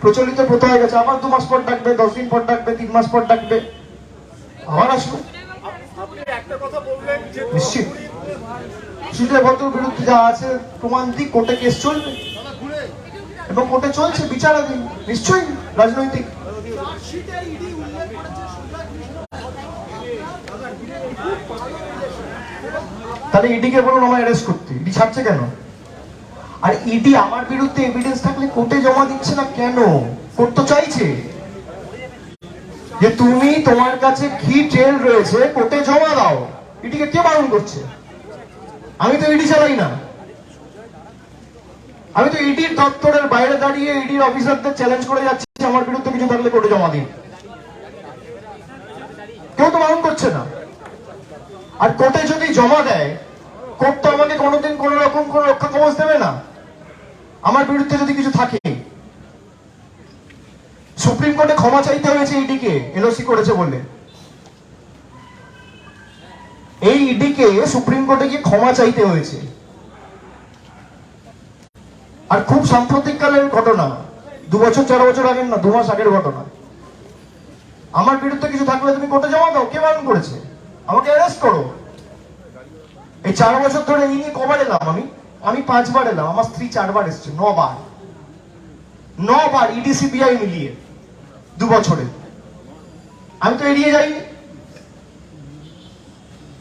প্রচলিত প্রথা হয়ে গেছে, আবার 2 মাস পর ডাকবে, 10 দিন পর ডাকবে, 3 মাস পর ডাকবে, আবার আসবে। নিশ্চিত সুজয় ভদ্রের বিরুদ্ধে যা আছে প্রমাণ দিক, কোর্টে কেস চলবে এবং কোর্টে চলছে বিচারাধীন, নিশ্চয়ই রাজনৈতিক। তাহলে ইডিকে বলুন আমায় অ্যারেস্ট করতে, ইডি ছাড়ছে কেন? আর ইডি আমার বিরুদ্ধে এভিডেন্স থাকলে কোর্টে জমা দিচ্ছে না কেন? কোর্ট তো চাইছে যে তুমি, তোমার কাছে কি ট্রেল রয়েছে কোর্টে জমা দাও। ইডিকে কে বারণ করছে? আমি তো ইডি চালাই না, আমি তো ইডির দপ্তরের বাইরে দাঁড়িয়ে ইডির অফিসারদের চ্যালেঞ্জ করে যাচ্ছি আমার বিরুদ্ধে কিছু থাকলে কোর্টে জমা দিন। কেউ তো বারণ করছে না। আর কোর্টে যদি জমা দেয়, কোর্ট তো আমাকে কোনোদিন কোন রকম কোন রক্ষা কবচ দেবে না আমার বিরুদ্ধে যদি কিছু থাকে। সুপ্রিম কোর্টে ক্ষমা চাইতে হয়েছে ইডিকে, এলওসি করেছে বলে। এই ইডিকে সুপ্রিম কোর্টে গিয়ে ক্ষমা চাইতে হয়েছে। আর খুব সাম্প্রতিক কালের ঘটনা, 2 বছর 4 বছর আগের না, 2 মাস আগের ঘটনা। আমার বিরুদ্ধে কিছু থাকলে তুমি কোর্টে জমা দাও, কে বারণ করেছে? আমাকে অ্যারেস্ট করো। এই 4 বছর ধরে এই নিয়ে কবার এলাম? আমি 5 বার এলাম, আমার স্ত্রী 4 বার এসছে, 9 বার ইডি সিবিআই মিলিয়ে 2 বছরে। আমি তো এড়িয়ে যাইনি।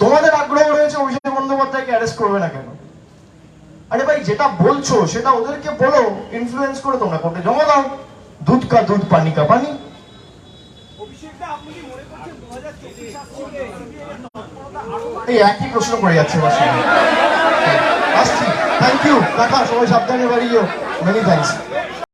তোমাদের আগ্রহ রয়েছে অভিষেক বন্দ্যোপাধ্যায়কে অ্যারেস্ট করবে না কেন? আরে ভাই, যেটা বলছো সেটা ওদেরকে বলো, ইনফ্লুয়েন্স করে তোমরা কোর্টে জমা দাও। দুধ কা দুধ, পানি কা পানি। এই একই প্রশ্ন করে যাচ্ছে। আসছি, থ্যাংক ইউ, দেখা, সবাই সাবধানে বাড়ি যাও। Many thanks.